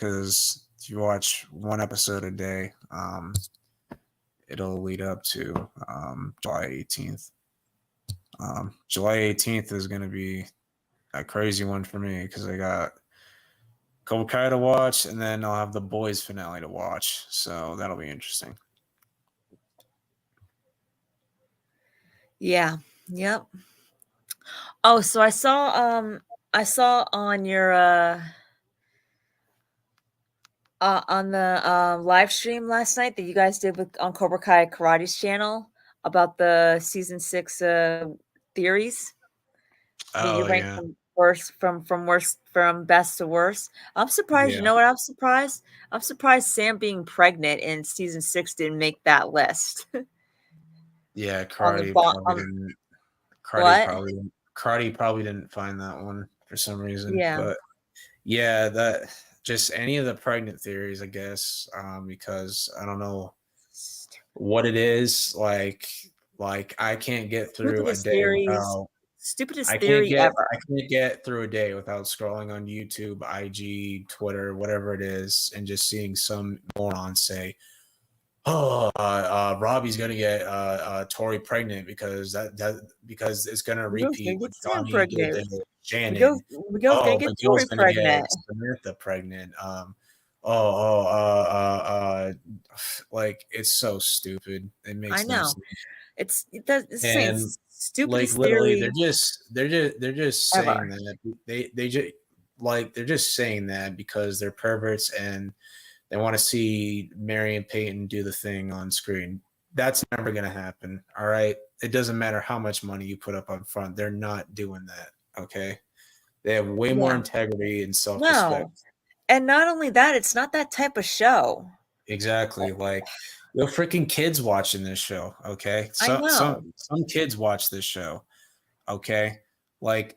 one episode a day, it'll lead up to July 18th. July 18th is going to be a crazy one for me because I got Cobra Kai to watch, and then I'll have the Boys finale to watch. So that'll be interesting. Yeah. Yep. Oh, so I saw on your on the live stream last night that you guys did on Cobra Kai Karate's channel about the season 6 theories that you Oh ranked yeah, from best to worst. I'm surprised. You yeah, know what? I'm surprised Sam being pregnant in season 6 didn't make that list. yeah. on the bo- on what? Karate probably didn't find that one for some reason, Yeah. but yeah, that just any of the pregnant theories, I guess, because I don't know what it is. Like I can't get through a Stupidest day theories. without Stupidest theory ever. I can't get through a day without scrolling on YouTube, IG, Twitter, whatever it is, and just seeing some moron say, "Oh, Robbie's gonna get Tori pregnant because it's gonna Miguel's gonna repeat what get Sam Johnny did pregnant. to Shannon. Miguel's gonna Oh, get Miguel's Tori gonna get pregnant. Samantha pregnant. Oh, oh, like it's so stupid. It I makes no know. sense. It's saying And like stupidest literally theory they're just saying ever. that they just like they're just saying that because they're perverts and they want to see Mary and Peyton do the thing on screen. That's never going to happen. All right. It doesn't matter how much money you put up up front. They're not doing that. Okay. They have way more Yeah. integrity and self respect. No. And not only that, it's not that type of show. Exactly. Like, yo, freaking kids watching this show. Okay. I know. Some kids watch this show. Okay. Like,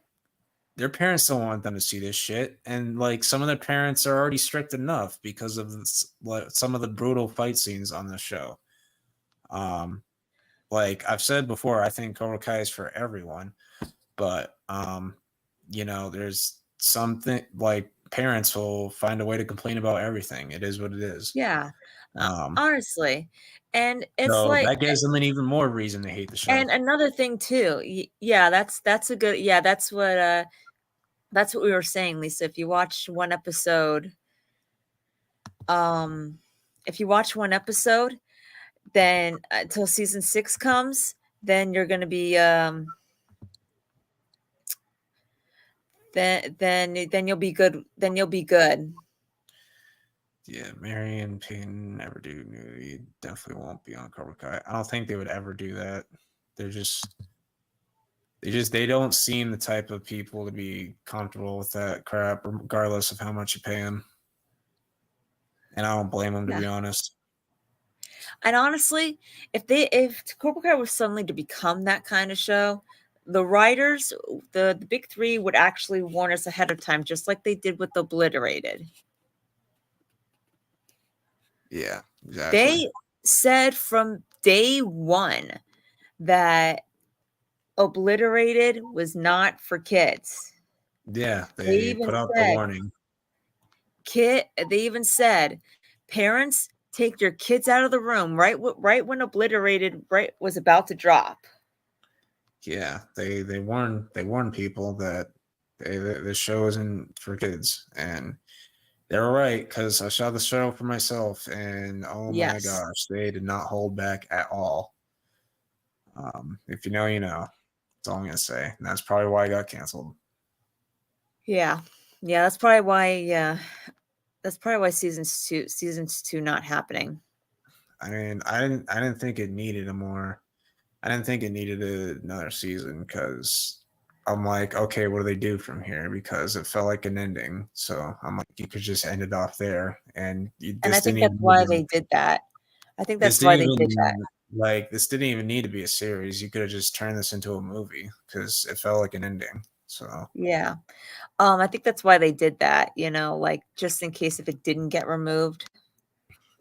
their parents don't want them to see this shit, and like some of their parents are already strict enough because of some of the brutal fight scenes on the show. Like I've said before, I think Cobra Kai is for everyone, but there's something like parents will find a way to complain about everything. It is what it is. Yeah. Um, Honestly. And it's so like that gives them an even more reason to hate the show. and another thing too. Yeah, that's a good that's what we were saying, Lisa. Um if you watch one episode, then until season 6 comes, then you're going to be then you'll be good. Then you'll be good. Yeah, Mary and Peyton never do nudity. Definitely won't be on Cobra Kai. I don't think they would ever do that. They're just they don't seem the type of people to be comfortable with that crap, regardless of how much you pay them. And I don't blame them, to Yeah. be honest. And honestly, if Cobra Kai was suddenly to become that kind of show, the writers, the big three would actually warn us ahead of time, just like they did with Obliterated. Yeah, exactly. They said from day one that Obliterated was not for kids. Yeah, They they even put out the said, warning. they even said, parents, take your kids out of the room right when Obliterated was about to drop. Yeah, they warn people that the show isn't for kids, and they're right, because I saw the show for myself, and oh my Yes. gosh, they did not hold back at all. If you know, you know. That's all I'm gonna say. And that's probably why I got canceled. Yeah. Yeah, that's probably why. Yeah, that's probably why seasons two not happening. I mean, I didn't think it needed a more. I didn't think it needed another season, because I'm like, okay, what do they do from here? Because it felt like an ending. So I'm like, you could just end it off there, and And I this think didn't that's even why they did that. I think this that's didn't why they did that. even this didn't even need to be a series. You could have just turned this into a movie, because it felt like an ending. So Yeah. I think that's why they did that, like just in case if it didn't get removed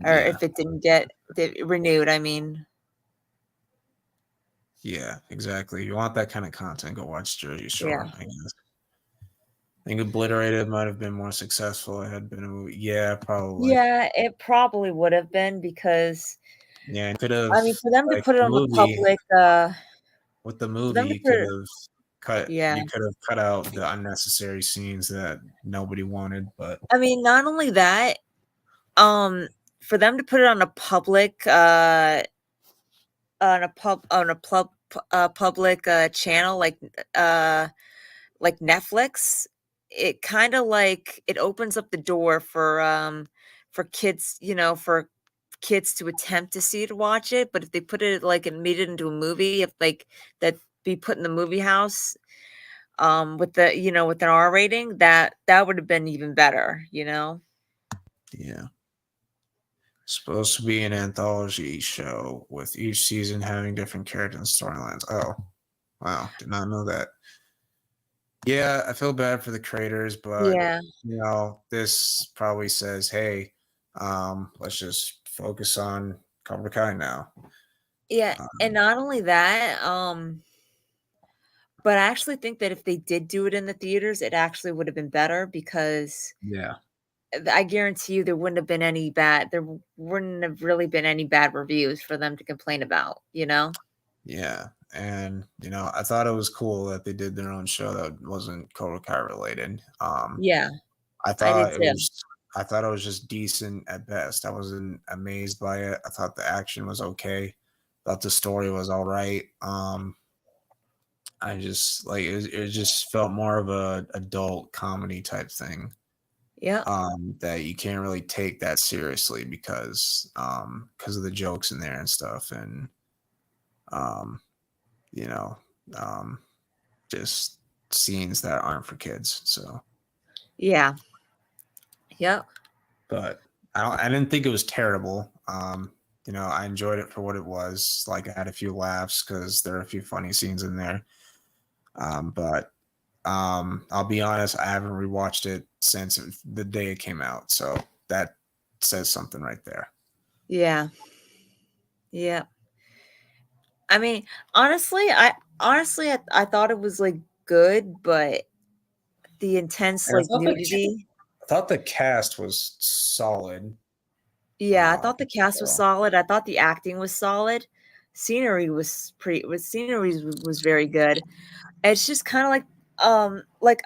or yeah, if it didn't get renewed, I mean. yeah, exactly. You want that kind of content? Go watch Jersey Yeah. Shore, I guess. I think Obliterated might have been more successful. It had been a movie. Yeah, probably. Yeah, it probably would have been because Yeah, could have, I mean, for them to like, put it the on the movie public, with the for movie, them to put it, yeah. you could have cut out the unnecessary scenes that nobody wanted, but I mean, not only that, um, for them to put it on a public, public channel like Netflix, it kind of like it opens up the door for kids, for kids to attempt to see to watch it. But if they put it like and made it into a movie, if like that be put in the movie house, with the with an R rating, that would have been even better. yeah. Supposed to be an anthology show with each season having different characters and storylines. Oh, wow. Did not know that. Yeah, I feel bad for the creators, but Yeah. this probably says, hey, let's just focus on Cobra Kai now. Yeah, and Um, not only that, but I actually think that if they did do it in the theaters, it actually would have been better because yeah, I guarantee you there wouldn't have really been any bad reviews for them to complain about. yeah. And I thought it was cool that they did their own show that wasn't Cobra Kai related. Yeah, I I did thought it too. was I thought it was just decent at best. I wasn't amazed by it. I thought the action was okay. Thought the story was all right. I just like it just felt more of a adult comedy type thing. Yep. That you can't really take that seriously because of the jokes in there and stuff, and um you know um just scenes that aren't for kids. So Yeah. Yep. but I didn't think it was terrible. I enjoyed it for what it was. Like, I had a few laughs because there are a few funny scenes in there. But I'll be honest, I haven't rewatched it since the day it came out. So that says something right there. Yeah. Yeah. I mean, honestly, I thought it was like good, but the intense And like nudity. I thought the cast was solid. Yeah, I thought the cast was So solid. I thought the acting was solid. Scenery was very good. It's just kind of like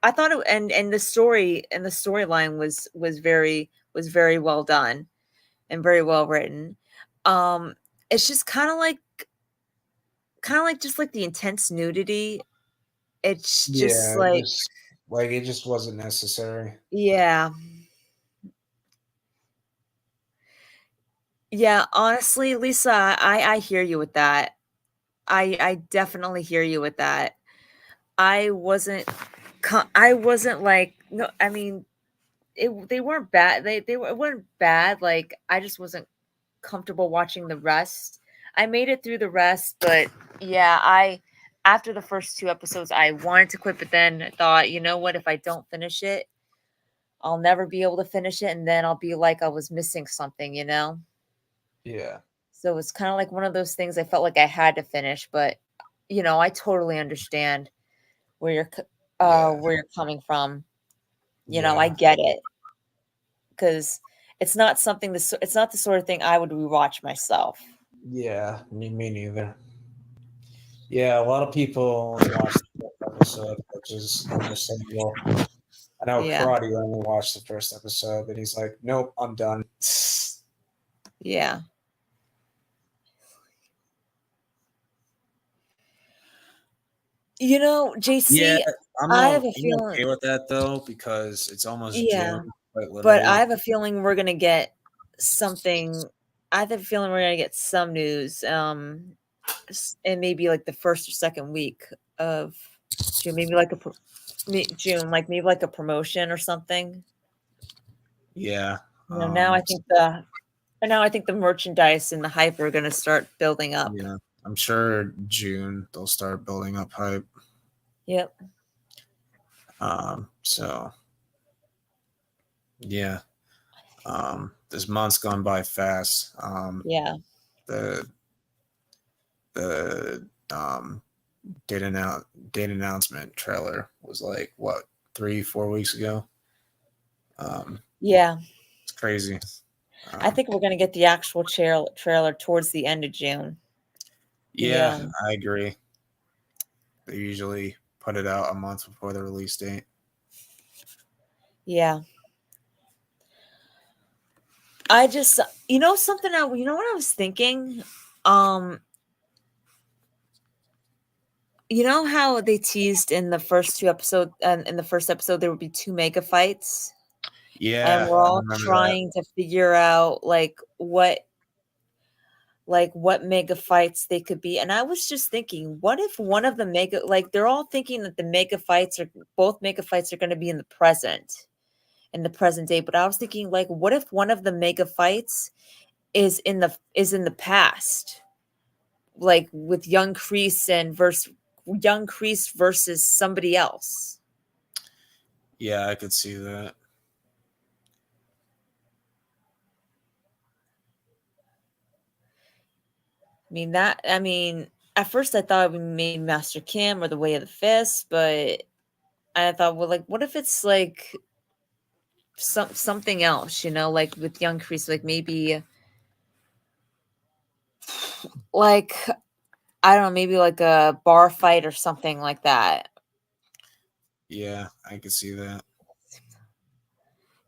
I thought it and the storyline was very well done and very well written. Um it's just kind of like just like the intense nudity. It's just yeah, like just like it just wasn't necessary. yeah. Yeah, honestly, Lisa, I hear you with that. I definitely hear you with that. I wasn't I wasn't like no, I mean, they weren't bad. Weren't bad. Like I just wasn't comfortable watching the rest. I made it through the rest, but yeah, I after the first 2 episodes I wanted to quit, but then I thought, you know what, if I don't finish it, I'll never be able to finish it and then I'll be like I was missing something, you know? Yeah. So it's kind of like one of those things I felt like I had to finish, but I totally understand where Yeah. where you're coming from. I Yeah. get it because it's not something it's not the sort of thing I would rewatch myself. Yeah. Me neither. Yeah, a lot of people only watched the first episode, which is understandable. I know Yeah. Karate only watched the first episode, but he's like, nope, I'm done. Yeah. Yeah, JC, I'm I have all a I'm feeling, okay with that though, because it's almost June, yeah, quite but I literally. have a feeling we're gonna get something. I have a feeling we're gonna get some news, and maybe like the first or second week of June, maybe like June, like maybe like a promotion or something. Yeah. Now I think the merchandise and the hype are gonna start building up. Yeah. I'm sure June they'll start building up hype. Yep. So yeah. This month's gone by fast. Yeah. The the date announcement trailer was like what 3-4 weeks ago. Yeah. It's crazy. I think we're gonna get the actual trailer towards the end of June. Yeah, I agree. They usually put it out a month before the release date. Yeah. I just, something you know what I was thinking? Um, you know how they teased in the first 2 episodes, and in the first episode there would be 2 mega fights, and Yeah, we're I all remember that. trying to figure out what mega fights they could be. And I was just thinking, what if one of the they're all thinking that both mega fights are going to be in the present day. But I was thinking, like, what if one of the mega fights is in the past, like with young Kreese versus somebody else. Yeah, I could see that. I mean, at first I thought we made Master Kim or the Way of the Fist, but I thought, well, like, what if it's like something else, like with young Kreese, like maybe like I don't know, maybe like a bar fight or something like that. Yeah, I could see that.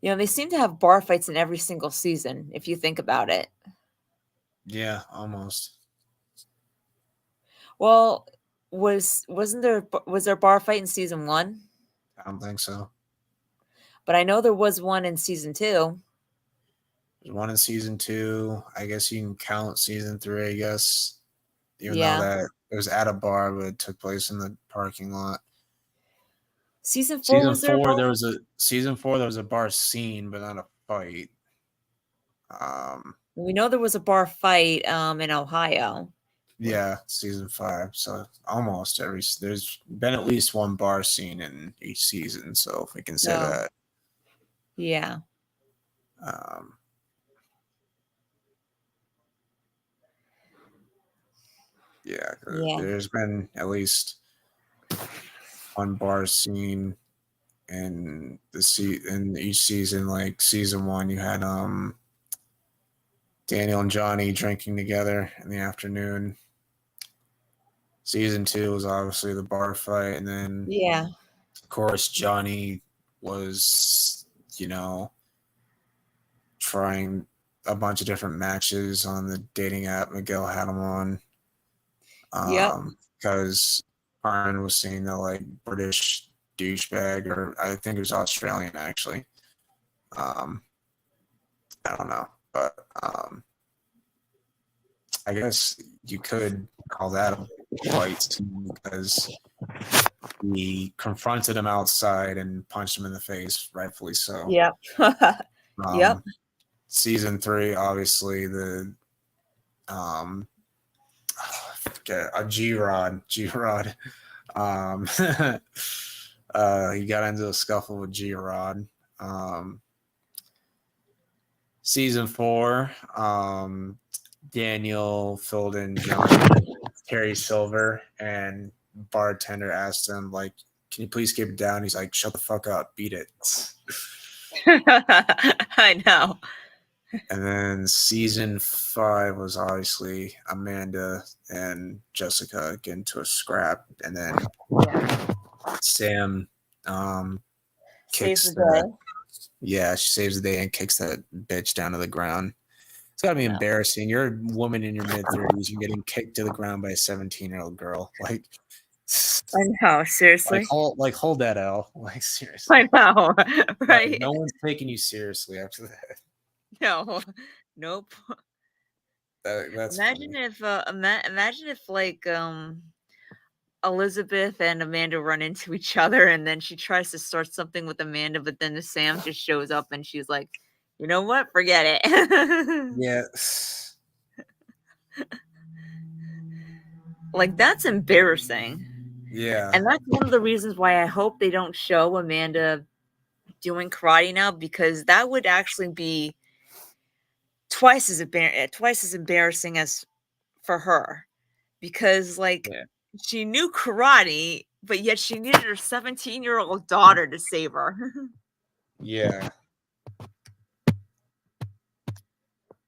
They seem to have bar fights in every single season, if you think about it. Yeah, almost. Well, was there a bar fight in season 1? I don't think so. But I know there was one in season 2. There's one in season 2. I guess you can count season 3, I guess. Even though Yeah. that it was at a bar, but it took place in the parking lot. Season 4 Season was there a 4, bar? there was a bar scene, but not a fight. We know there was a bar fight in Ohio. Yeah, season 5. So almost there's been at least one bar scene in each season. So if we can say So, that. yeah. Yeah, Yeah. there's been at least one bar scene in in each season. Like season 1, you had Daniel and Johnny drinking together in the afternoon. Season 2 was obviously the bar fight, and then Yeah. of course Johnny was, trying a bunch of different matches on the dating app Miguel had him on. Yep. Because Arn was seeing the like British douchebag, or I think it was Australian actually. I don't know, but I guess you could call that a fight scene because he confronted him outside and punched him in the face, rightfully so. Yep. Yep. Season 3, obviously the G-Rod. He got into a scuffle with G-Rod. Season 4, Daniel filled in Terry Silver, and bartender asked him, like, can you please keep it down? He's like, shut the fuck up, beat it. I know. And then season 5 was obviously Amanda and Jessica get into a scrap, and then Sam kicks Saves the day. Yeah, she saves the day and kicks that bitch down to the ground. It's gotta be embarrassing. You're a woman in your mid-30s, you're getting kicked to the ground by a 17-year-old girl. Like, I know, seriously. Hold that L. Like, seriously. I know, right? Like, no one's taking you seriously after that. No, nope. That's imagine funny. imagine if like Elizabeth and Amanda run into each other, and then she tries to start something with Amanda, but then the Sam just shows up and she's like, you know what? Forget it. Yeah. Like, that's embarrassing. Yeah. And that's one of the reasons why I hope they don't show Amanda doing karate now, because that would actually be twice as embarrassing as for her, because like she knew karate, but yet she needed her 17-year-old daughter to save her. Yeah.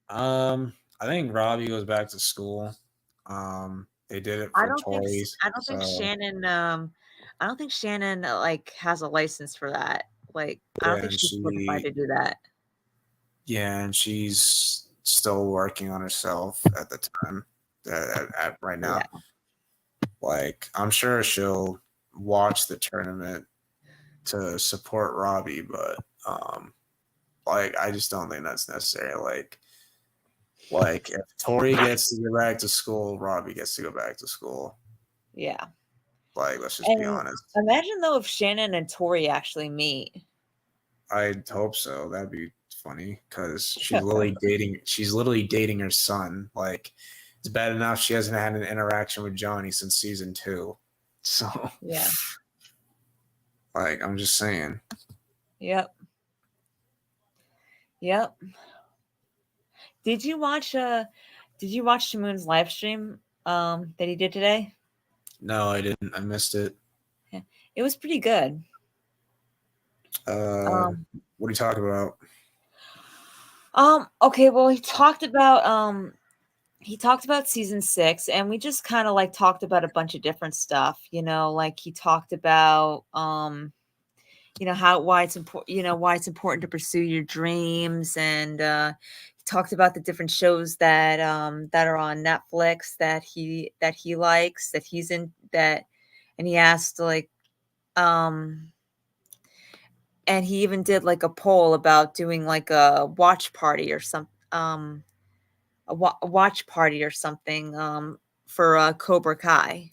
I think Robbie goes back to school. They did it for toys. I don't think Shannon like has a license for that. Like, I don't think she's qualified to do that. Yeah, and she's still working on herself at the time. At right now. Yeah. Like, I'm sure she'll watch the tournament to support Robbie, but like, I just don't think that's necessary. Like if Tori gets to go back to school, Robbie gets to go back to school. Yeah. Like, let's just be honest. Imagine though if Shannon and Tori actually meet. I'd hope so. That'd be funny because she's literally dating her son. Like, it's bad enough she hasn't had an interaction with Johnny since season 2. So yeah. Like, I'm just saying. Yep. Yep. Did you watch Shamoon's live stream that he did today? No, I didn't. I missed it. Yeah. It was pretty good. What are you talking about? Okay, well, he talked about season 6, and we just kind of like talked about a bunch of different stuff, you know, like he talked about you know, why it's important to pursue your dreams, and he talked about the different shows that are on Netflix that he likes, that he's in, that, and he asked like and he even did like a poll about doing like a watch party or something watch party or something for Cobra Kai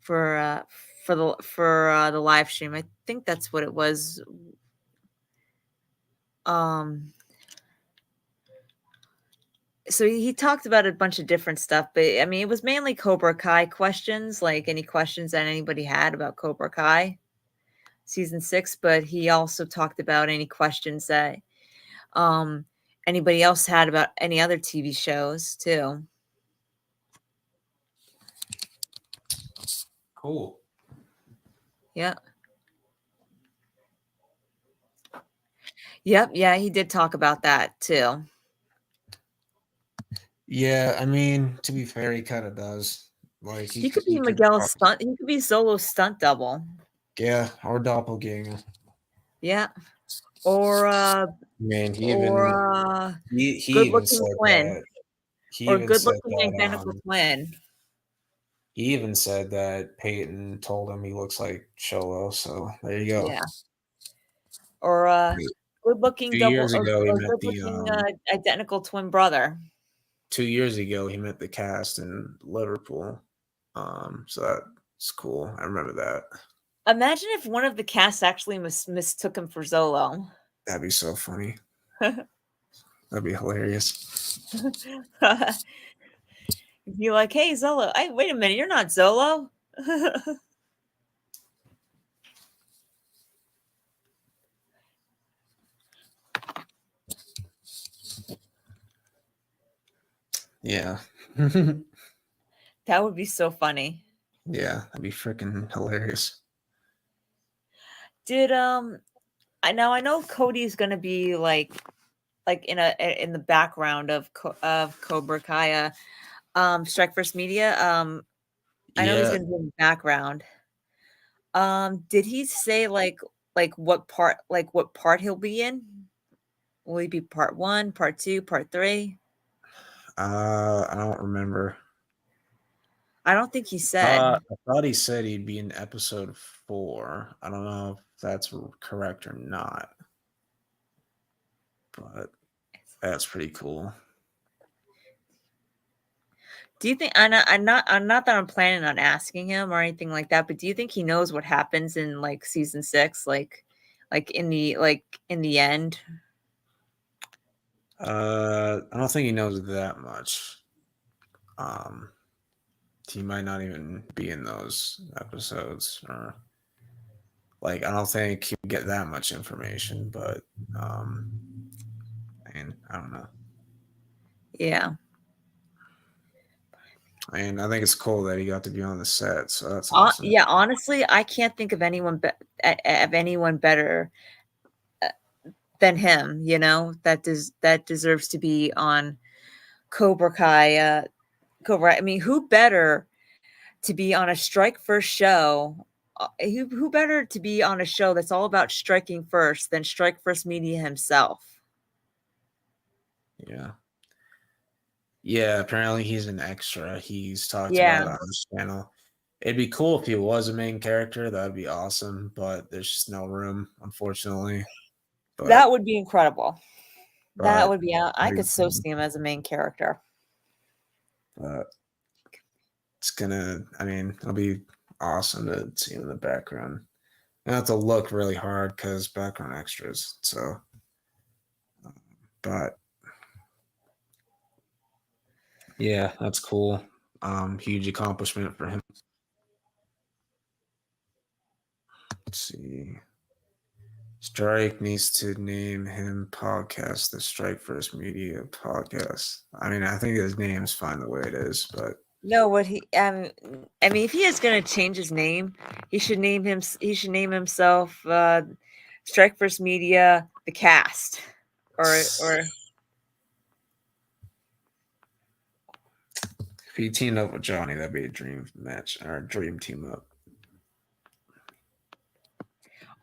for the live stream. I think that's what it was. So he talked about a bunch of different stuff, but I mean, it was mainly Cobra Kai questions, like any questions that anybody had about Cobra Kai season 6, but he also talked about any questions that anybody else had about any other TV shows too. Cool. Yep. Yep. Yeah, he did talk about that too. Yeah, I mean, to be fair, he kind of does. Like, he could be Miguel's stunt. He could be Solo's stunt double. Yeah, or doppelganger. Yeah. Or man, he good-looking twin. Or good-looking identical twin. He even said that Peyton told him he looks like Cholo, so there you go. Yeah. Or good-looking double, or good-looking identical twin brother. 2 years ago he met the cast in Liverpool. So that's cool. I remember that. Imagine if one of the cast actually mistook him for Zolo. That'd be so funny. That'd be hilarious. Be like, hey, Zolo. Wait a minute, you're not Zolo. Yeah. That would be so funny. Yeah, that'd be freaking hilarious. Did I know Cody's gonna be like in the background of Cobra Kai, Strike First Media. I know he's Yeah. gonna be in the background. Did he say like what part he'll be in? Will he be part 1, part 2, part 3? I don't remember. I don't think he said. I thought he said he'd be in episode 4. I don't know if that's correct or not, but that's pretty cool. Do you think I'm not that I'm planning on asking him or anything like that, but do you think he knows what happens in like season 6, like in the end? I don't think he knows that much. He might not even be in those episodes, or like I don't think he would get that much information, but and I don't know. Yeah. And I think it's cool that he got to be on the set, so that's awesome. Yeah, honestly, I can't think of anyone better than him, that deserves to be on Cobra Kai. I mean, who better to be on a strike first show? Who better to be on a show that's all about striking first than Strike First Media himself? Yeah. Yeah, apparently he's an extra. He's talked Yeah. about it on his channel. It'd be cool if he was a main character. That'd be awesome, but there's just no room, unfortunately. But, that would be incredible. That but would be. I could so see him as a main character. But it's gonna. I mean, it'll be awesome to see him in the background. I have to look really hard because background extras. So, but yeah, that's cool. Huge accomplishment for him. Let's see. Strike needs to name him podcast, the Strike First Media podcast. I mean, I think his name's fine the way it is, but no, what he I mean, if he is going to change his name, he should name himself Strike First Media the Cast, or if he teamed up with Johnny, that'd be a dream match or a dream team up.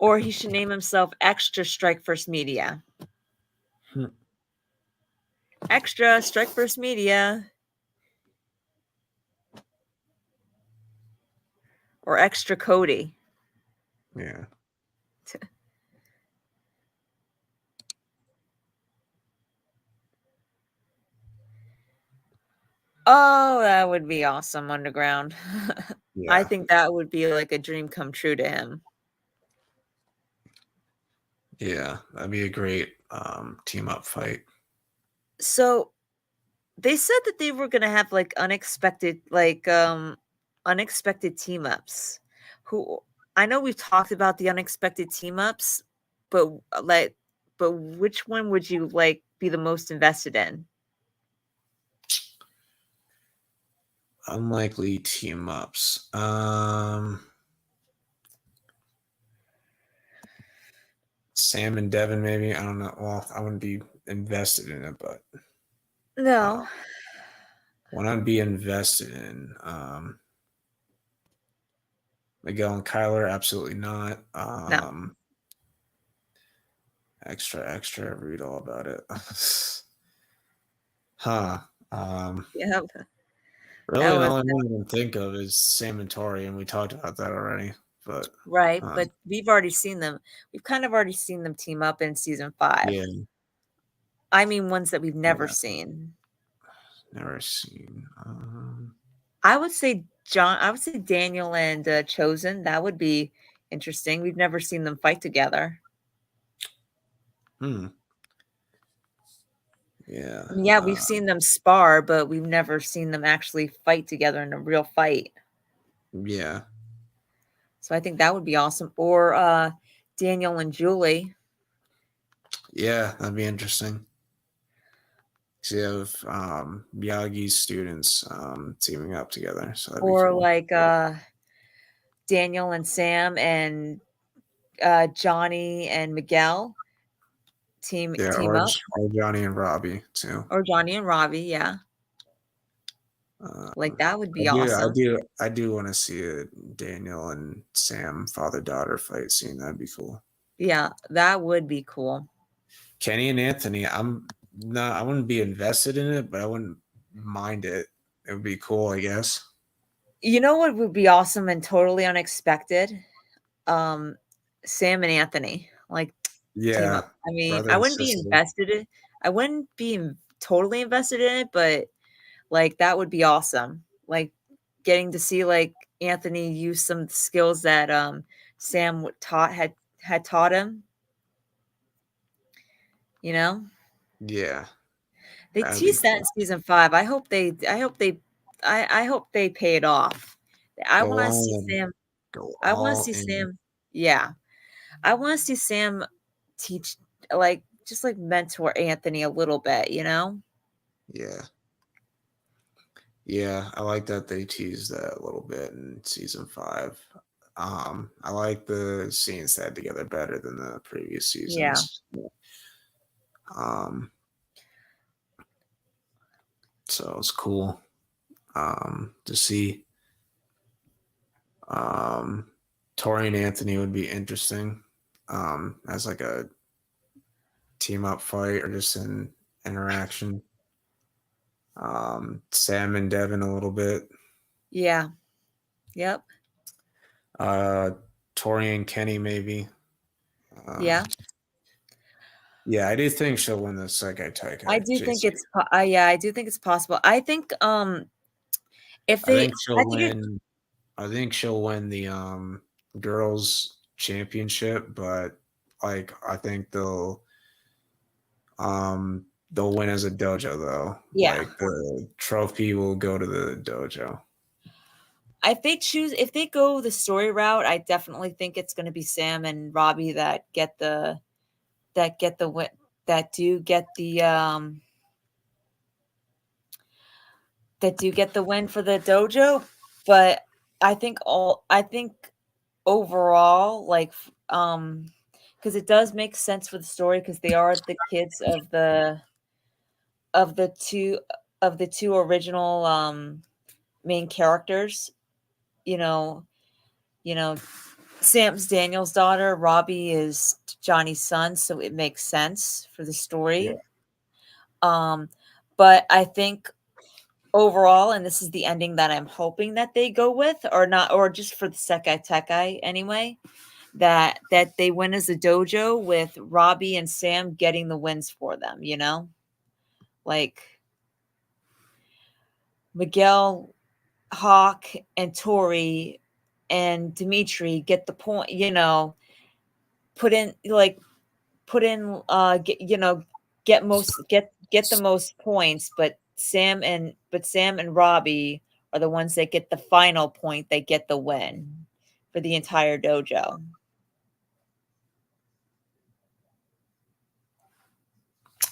Or he should name himself Extra Strike First Media. Extra Strike First Media. Or Extra Cody. Yeah. Oh, that would be awesome, Underground. Yeah. I think that would be like a dream come true to him. Yeah, that'd be a great team up fight. So they said that they were gonna have like unexpected team ups. Who I know we've talked about the unexpected team ups, but which one would you like be the most invested in? Unlikely team ups. Sam and Devin, maybe. I don't know. Well, I wouldn't be invested in it, but no. What I'd be invested in, Miguel and Kyler, absolutely not. No. Extra. Read all about it. Huh. Yeah. Really, the only one I can think of is Sam and Tori, and we talked about that already. But right, but we've already seen them. We've kind of already seen them team up in season 5. Yeah. I mean, ones that we've never seen. Never seen. I would say Daniel and Chosen. That would be interesting. We've never seen them fight together. Hmm. Yeah. I mean, yeah, we've seen them spar, but we've never seen them actually fight together in a real fight. Yeah. So I think that would be awesome. Or Daniel and Julie. Yeah, that'd be interesting. So you have Miyagi's students teaming up together. So that'd be Or cool. like Daniel and Sam and Johnny and Miguel team Yeah, up. or Johnny and Robbie too. Or Johnny and Robbie, yeah. Like that would be awesome. I do want to see a Daniel and Sam father-daughter fight scene. That'd be cool. Yeah, that would be cool. Kenny and Anthony, I wouldn't be invested in it, but I wouldn't mind it. It would be cool, I guess. You know what would be awesome and totally unexpected? Sam and Anthony, like team Yeah, up. I mean, brother I and wouldn't be sister. invested in I wouldn't be totally invested in it, but like that would be awesome. Like getting to see like Anthony use some skills that Sam had taught him, you know? Yeah, They that'd be teased that in cool. season 5. I hope they pay it off. I Go want to see on, Sam go I want to all see in. Sam yeah. I want to see Sam teach like just like mentor Anthony a little bit, you know? Yeah. Yeah, I like that they teased that a little bit in season 5. I like the scenes they had together better than the previous Yeah. seasons. Um, so it's cool to see. Tori and Anthony would be interesting as like a team up fight or just an interaction. Sam and Devin a little bit. Yeah. Yep. Tori and Kenny maybe. Yeah. Yeah, I do think she'll win the Sekai I Taikai. do think JC. it's yeah, I do think it's possible. I think if I they think I she'll think it win. I think she'll win the girls championship, but like I think they'll win as a dojo though. yeah. Like the trophy will go to the dojo. If they go the story route, I definitely think it's going to be Sam and Robbie that get the win that do get the win for the dojo, but I think overall like because it does make sense for the story because they are the kids of the two of the two original main characters, you know, you know, Sam's Daniel's daughter, Robbie is Johnny's son, so it makes sense for the Yeah. story. But I think overall, and this is the ending that I'm hoping that they go with, or not, or just for the Sekai Tekai anyway, that they win as a dojo with Robbie and Sam getting the wins for them, you know? Like Miguel, Hawk, and Tori and Dimitri get the point, you know, put in like put in get you know get the most points, but Sam and Robbie are the ones that get the final point, they get the win for the entire dojo.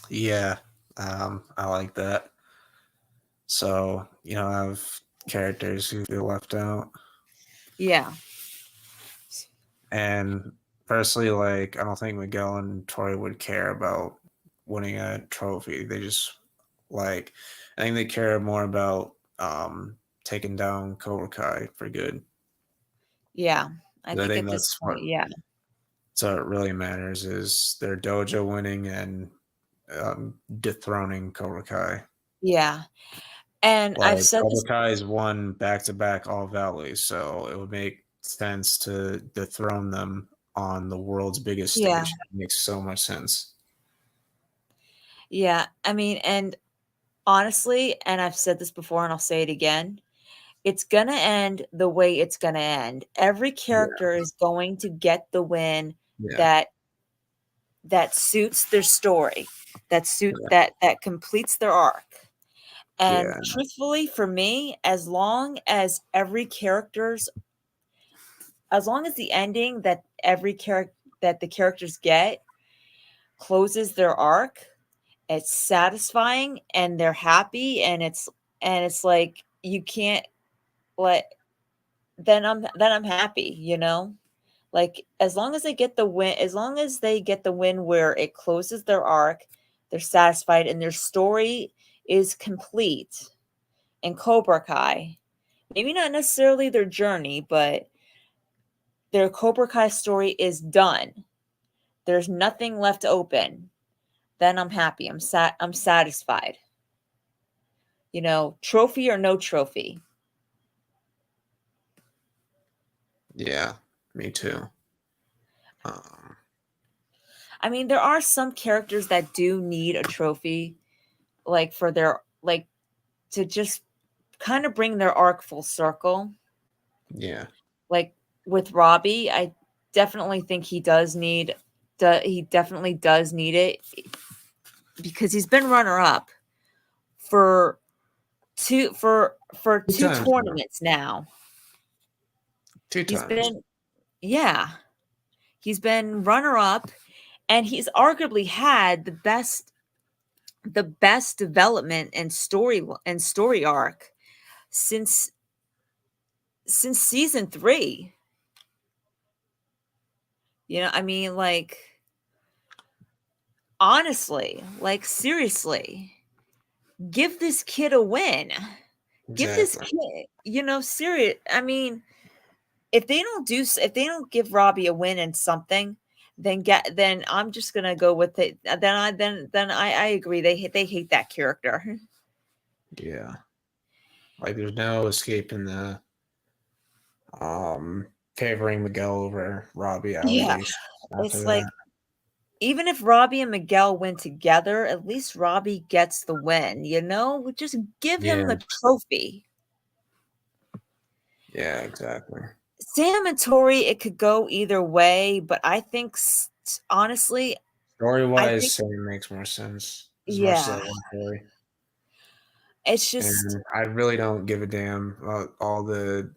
Yeah. I like that. So you know, I have characters who feel left out. Yeah. And personally, like I don't think Miguel and Tori would care about winning a trophy. They just like I think they care more about taking down Cobra Kai for good. Yeah. I I think think at this that's point, yeah. what really matters is their dojo winning and dethroning Cobra Kai. Yeah. And I've Like said Cobra this Kai has won back to back All Valleys, so it would make sense to dethrone them on the world's biggest yeah. stage. It makes so much sense. Yeah. I mean, and Honestly, and I've said this before and I'll say it again, it's gonna end the way it's gonna end. Every Yeah, character is going to get the win yeah, that suits their story, yeah, that completes their arc. And yeah, truthfully, for me, as long as the ending that every character that the characters get closes their arc, it's satisfying and they're happy and it's like you can't let then I'm happy, you know? Like as long as they get the win, as long as they get the win where it closes their arc, they're satisfied and their story is complete in Cobra Kai. Maybe not necessarily their journey, but their Cobra Kai story is done. There's nothing left open. Then I'm happy. I'm satisfied. You know, trophy or no trophy. yeah. Me too. Um, I mean, there are some characters that do need a trophy, like for their like to just kind of bring their arc full circle. yeah, Like with Robbie, I definitely think he definitely does need it because he's been runner up for two two times now. tournaments now. Two He's times. been yeah, he's been runner up and he's arguably had the best development and story arc since season 3. You know, I mean like honestly, like seriously, give this kid a win. Give this Exactly. kid, you know, serious. I mean, if they don't give Robbie a win in something, then I'm just gonna go with it. Then I agree. They hate that character. Yeah. Like there's no escaping the um favoring Miguel over Robbie Yeah, allegations after it's that. like even if Robbie and Miguel win together, at least Robbie gets the win. You know, just give him Yeah. the trophy. Yeah, exactly. Sam and Tori, it could go either way, but I think honestly, Story I wise, think Sam makes more sense as much as I yeah, want Tori. it's just And I really don't give a damn about all the,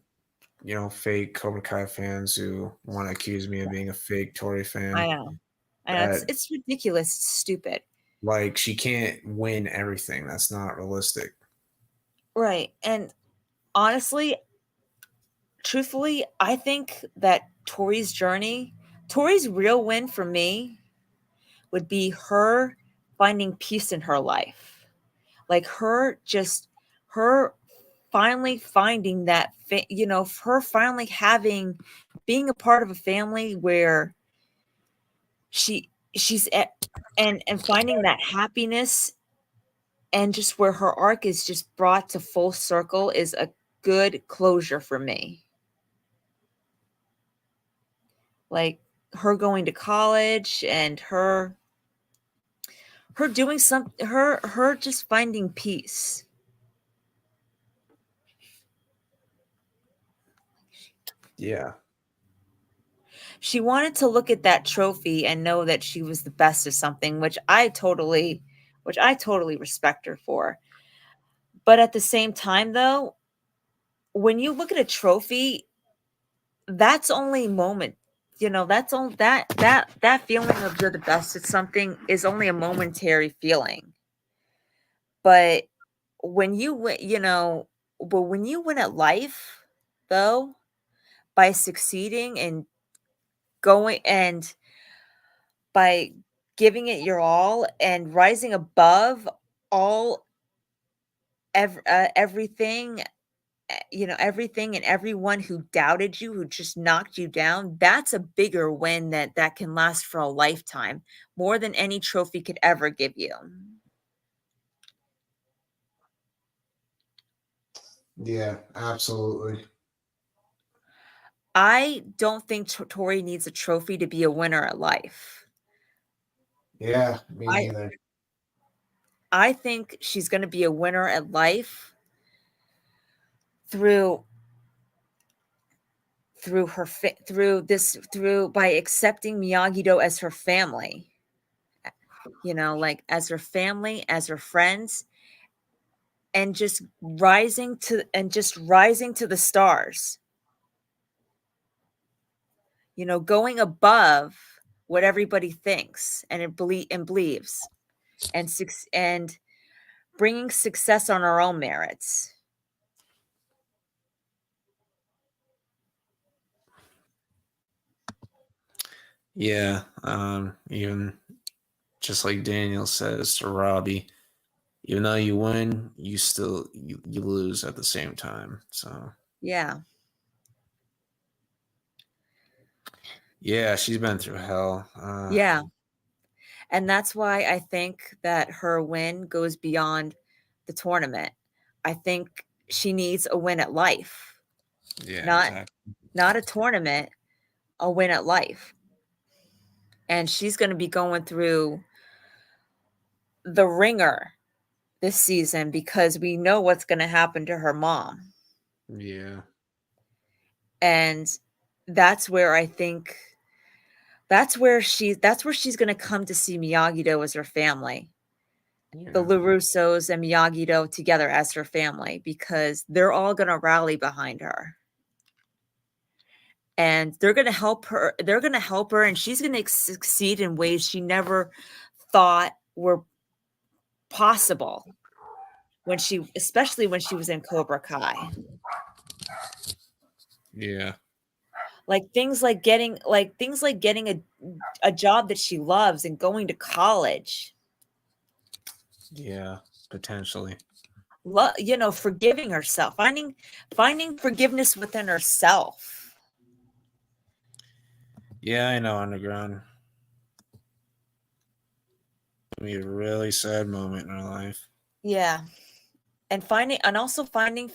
fake Cobra Kai fans who want to accuse me of being a fake Tori I fan. know. I know That it's ridiculous. It's stupid. like she can't win everything. That's not realistic. Right. And honestly, truthfully, I think that Tori's real win for me would be her finding peace in her life. Like her finally finding her finally having being a part of a family where she's at and finding that happiness and just where her arc is just brought to full circle is a good closure for me. Like her going to college and her doing something her just finding peace. Yeah. She wanted to look at that trophy and know that she was the best of something, which I totally respect her for. But at the same time though, when you look at a trophy, that's only moment. You know, that's all that feeling of you're the best at something is only a momentary feeling. But when you win, but when you win at life, though, by succeeding and going and by giving it your all and rising above all everything, everything and everyone who doubted you, who just knocked you down, that's a bigger win that can last for a lifetime, more than any trophy could ever give you. Yeah, absolutely. I don't think Tori needs a trophy to be a winner at life. Yeah, me I neither. I think she's going to be a winner at life through by accepting Miyagi-Do as her family. Like as her family, as her friends, and just rising to the stars. Going above what everybody thinks and believes, and bringing success on our own merits. Yeah. Even just like Daniel says to Robbie, even though you win, you still you lose at the same time. So Yeah. yeah, she's been through hell. Yeah. And that's why I think that her win goes beyond the tournament. I think she needs a win at life. Yeah, Not exactly. not a tournament, a win at life. And she's going to be going through the ringer this season because we know what's going to happen to her mom. Yeah. And that's where I think that's where she's going to come to see Miyagi-Do as her family. The Yeah. LaRussos and Miyagi-Do together as her family, because they're all going to rally behind her. And they're going to help her. They're going to help her, and she's going to succeed in ways she never thought were possible especially when she was in Cobra Kai. Yeah. Like things like getting a job that she loves and going to college. Yeah, potentially. Forgiving herself, finding forgiveness within herself. Yeah, I know, Underground. It'll be a really sad moment in her life. Yeah. And also finding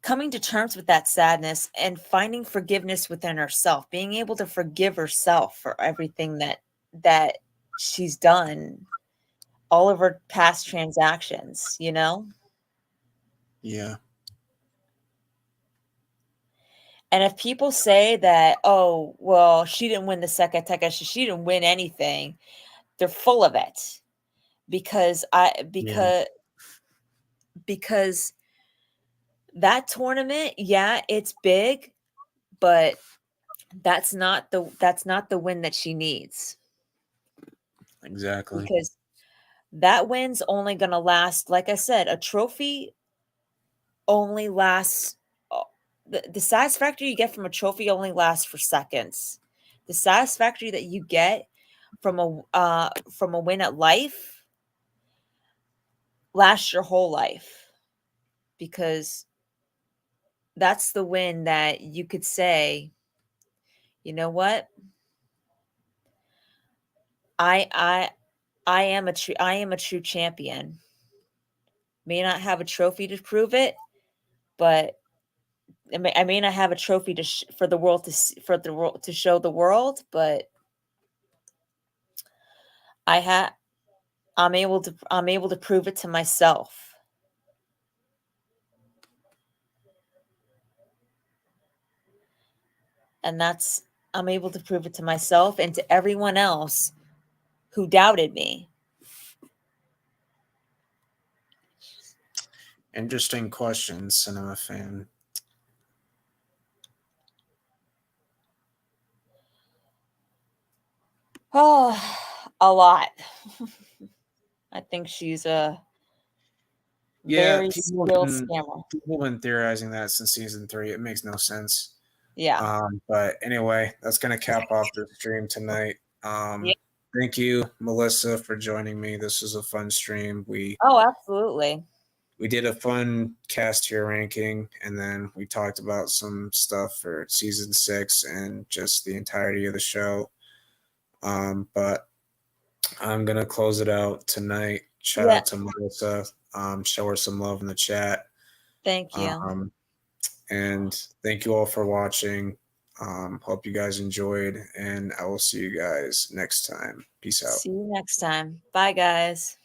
coming to terms with that sadness and finding forgiveness within herself, being able to forgive herself for everything that she's done, all of her past transactions. Yeah. And if people say that, oh, well, she didn't win the Sekateka, she didn't win anything, they're full of it. Because that tournament, yeah, it's big, but that's not the win that she needs. Exactly. Because that win's only going to last, like I said, a trophy only lasts, the satisfaction you get from a trophy only lasts for seconds. The satisfaction that you get from a win at life lasts your whole life, because that's the win that you could say, you know what, I am a true champion. May not have a trophy to prove it, but I may not have a trophy for the world to show the world, but I'm able to prove it to myself. And I'm able to prove it to myself and to everyone else who doubted me. Interesting question, Cinema Fan. Oh, a lot. I think she's a very skilled scammer. People have been theorizing that since season 3. It makes no sense. Yeah. But anyway, that's going to cap off the stream tonight. Thank you, Melissa, for joining me. This was a fun stream. Oh, absolutely. We did a fun cast tier ranking, and then we talked about some stuff for season 6 and just the entirety of the show. But I'm gonna close it out tonight. Shout out to Melissa. Show her some love in the chat. Thank you. And thank you all for watching. Hope you guys enjoyed, and I will see you guys next time. Peace out. See you next time. Bye, guys.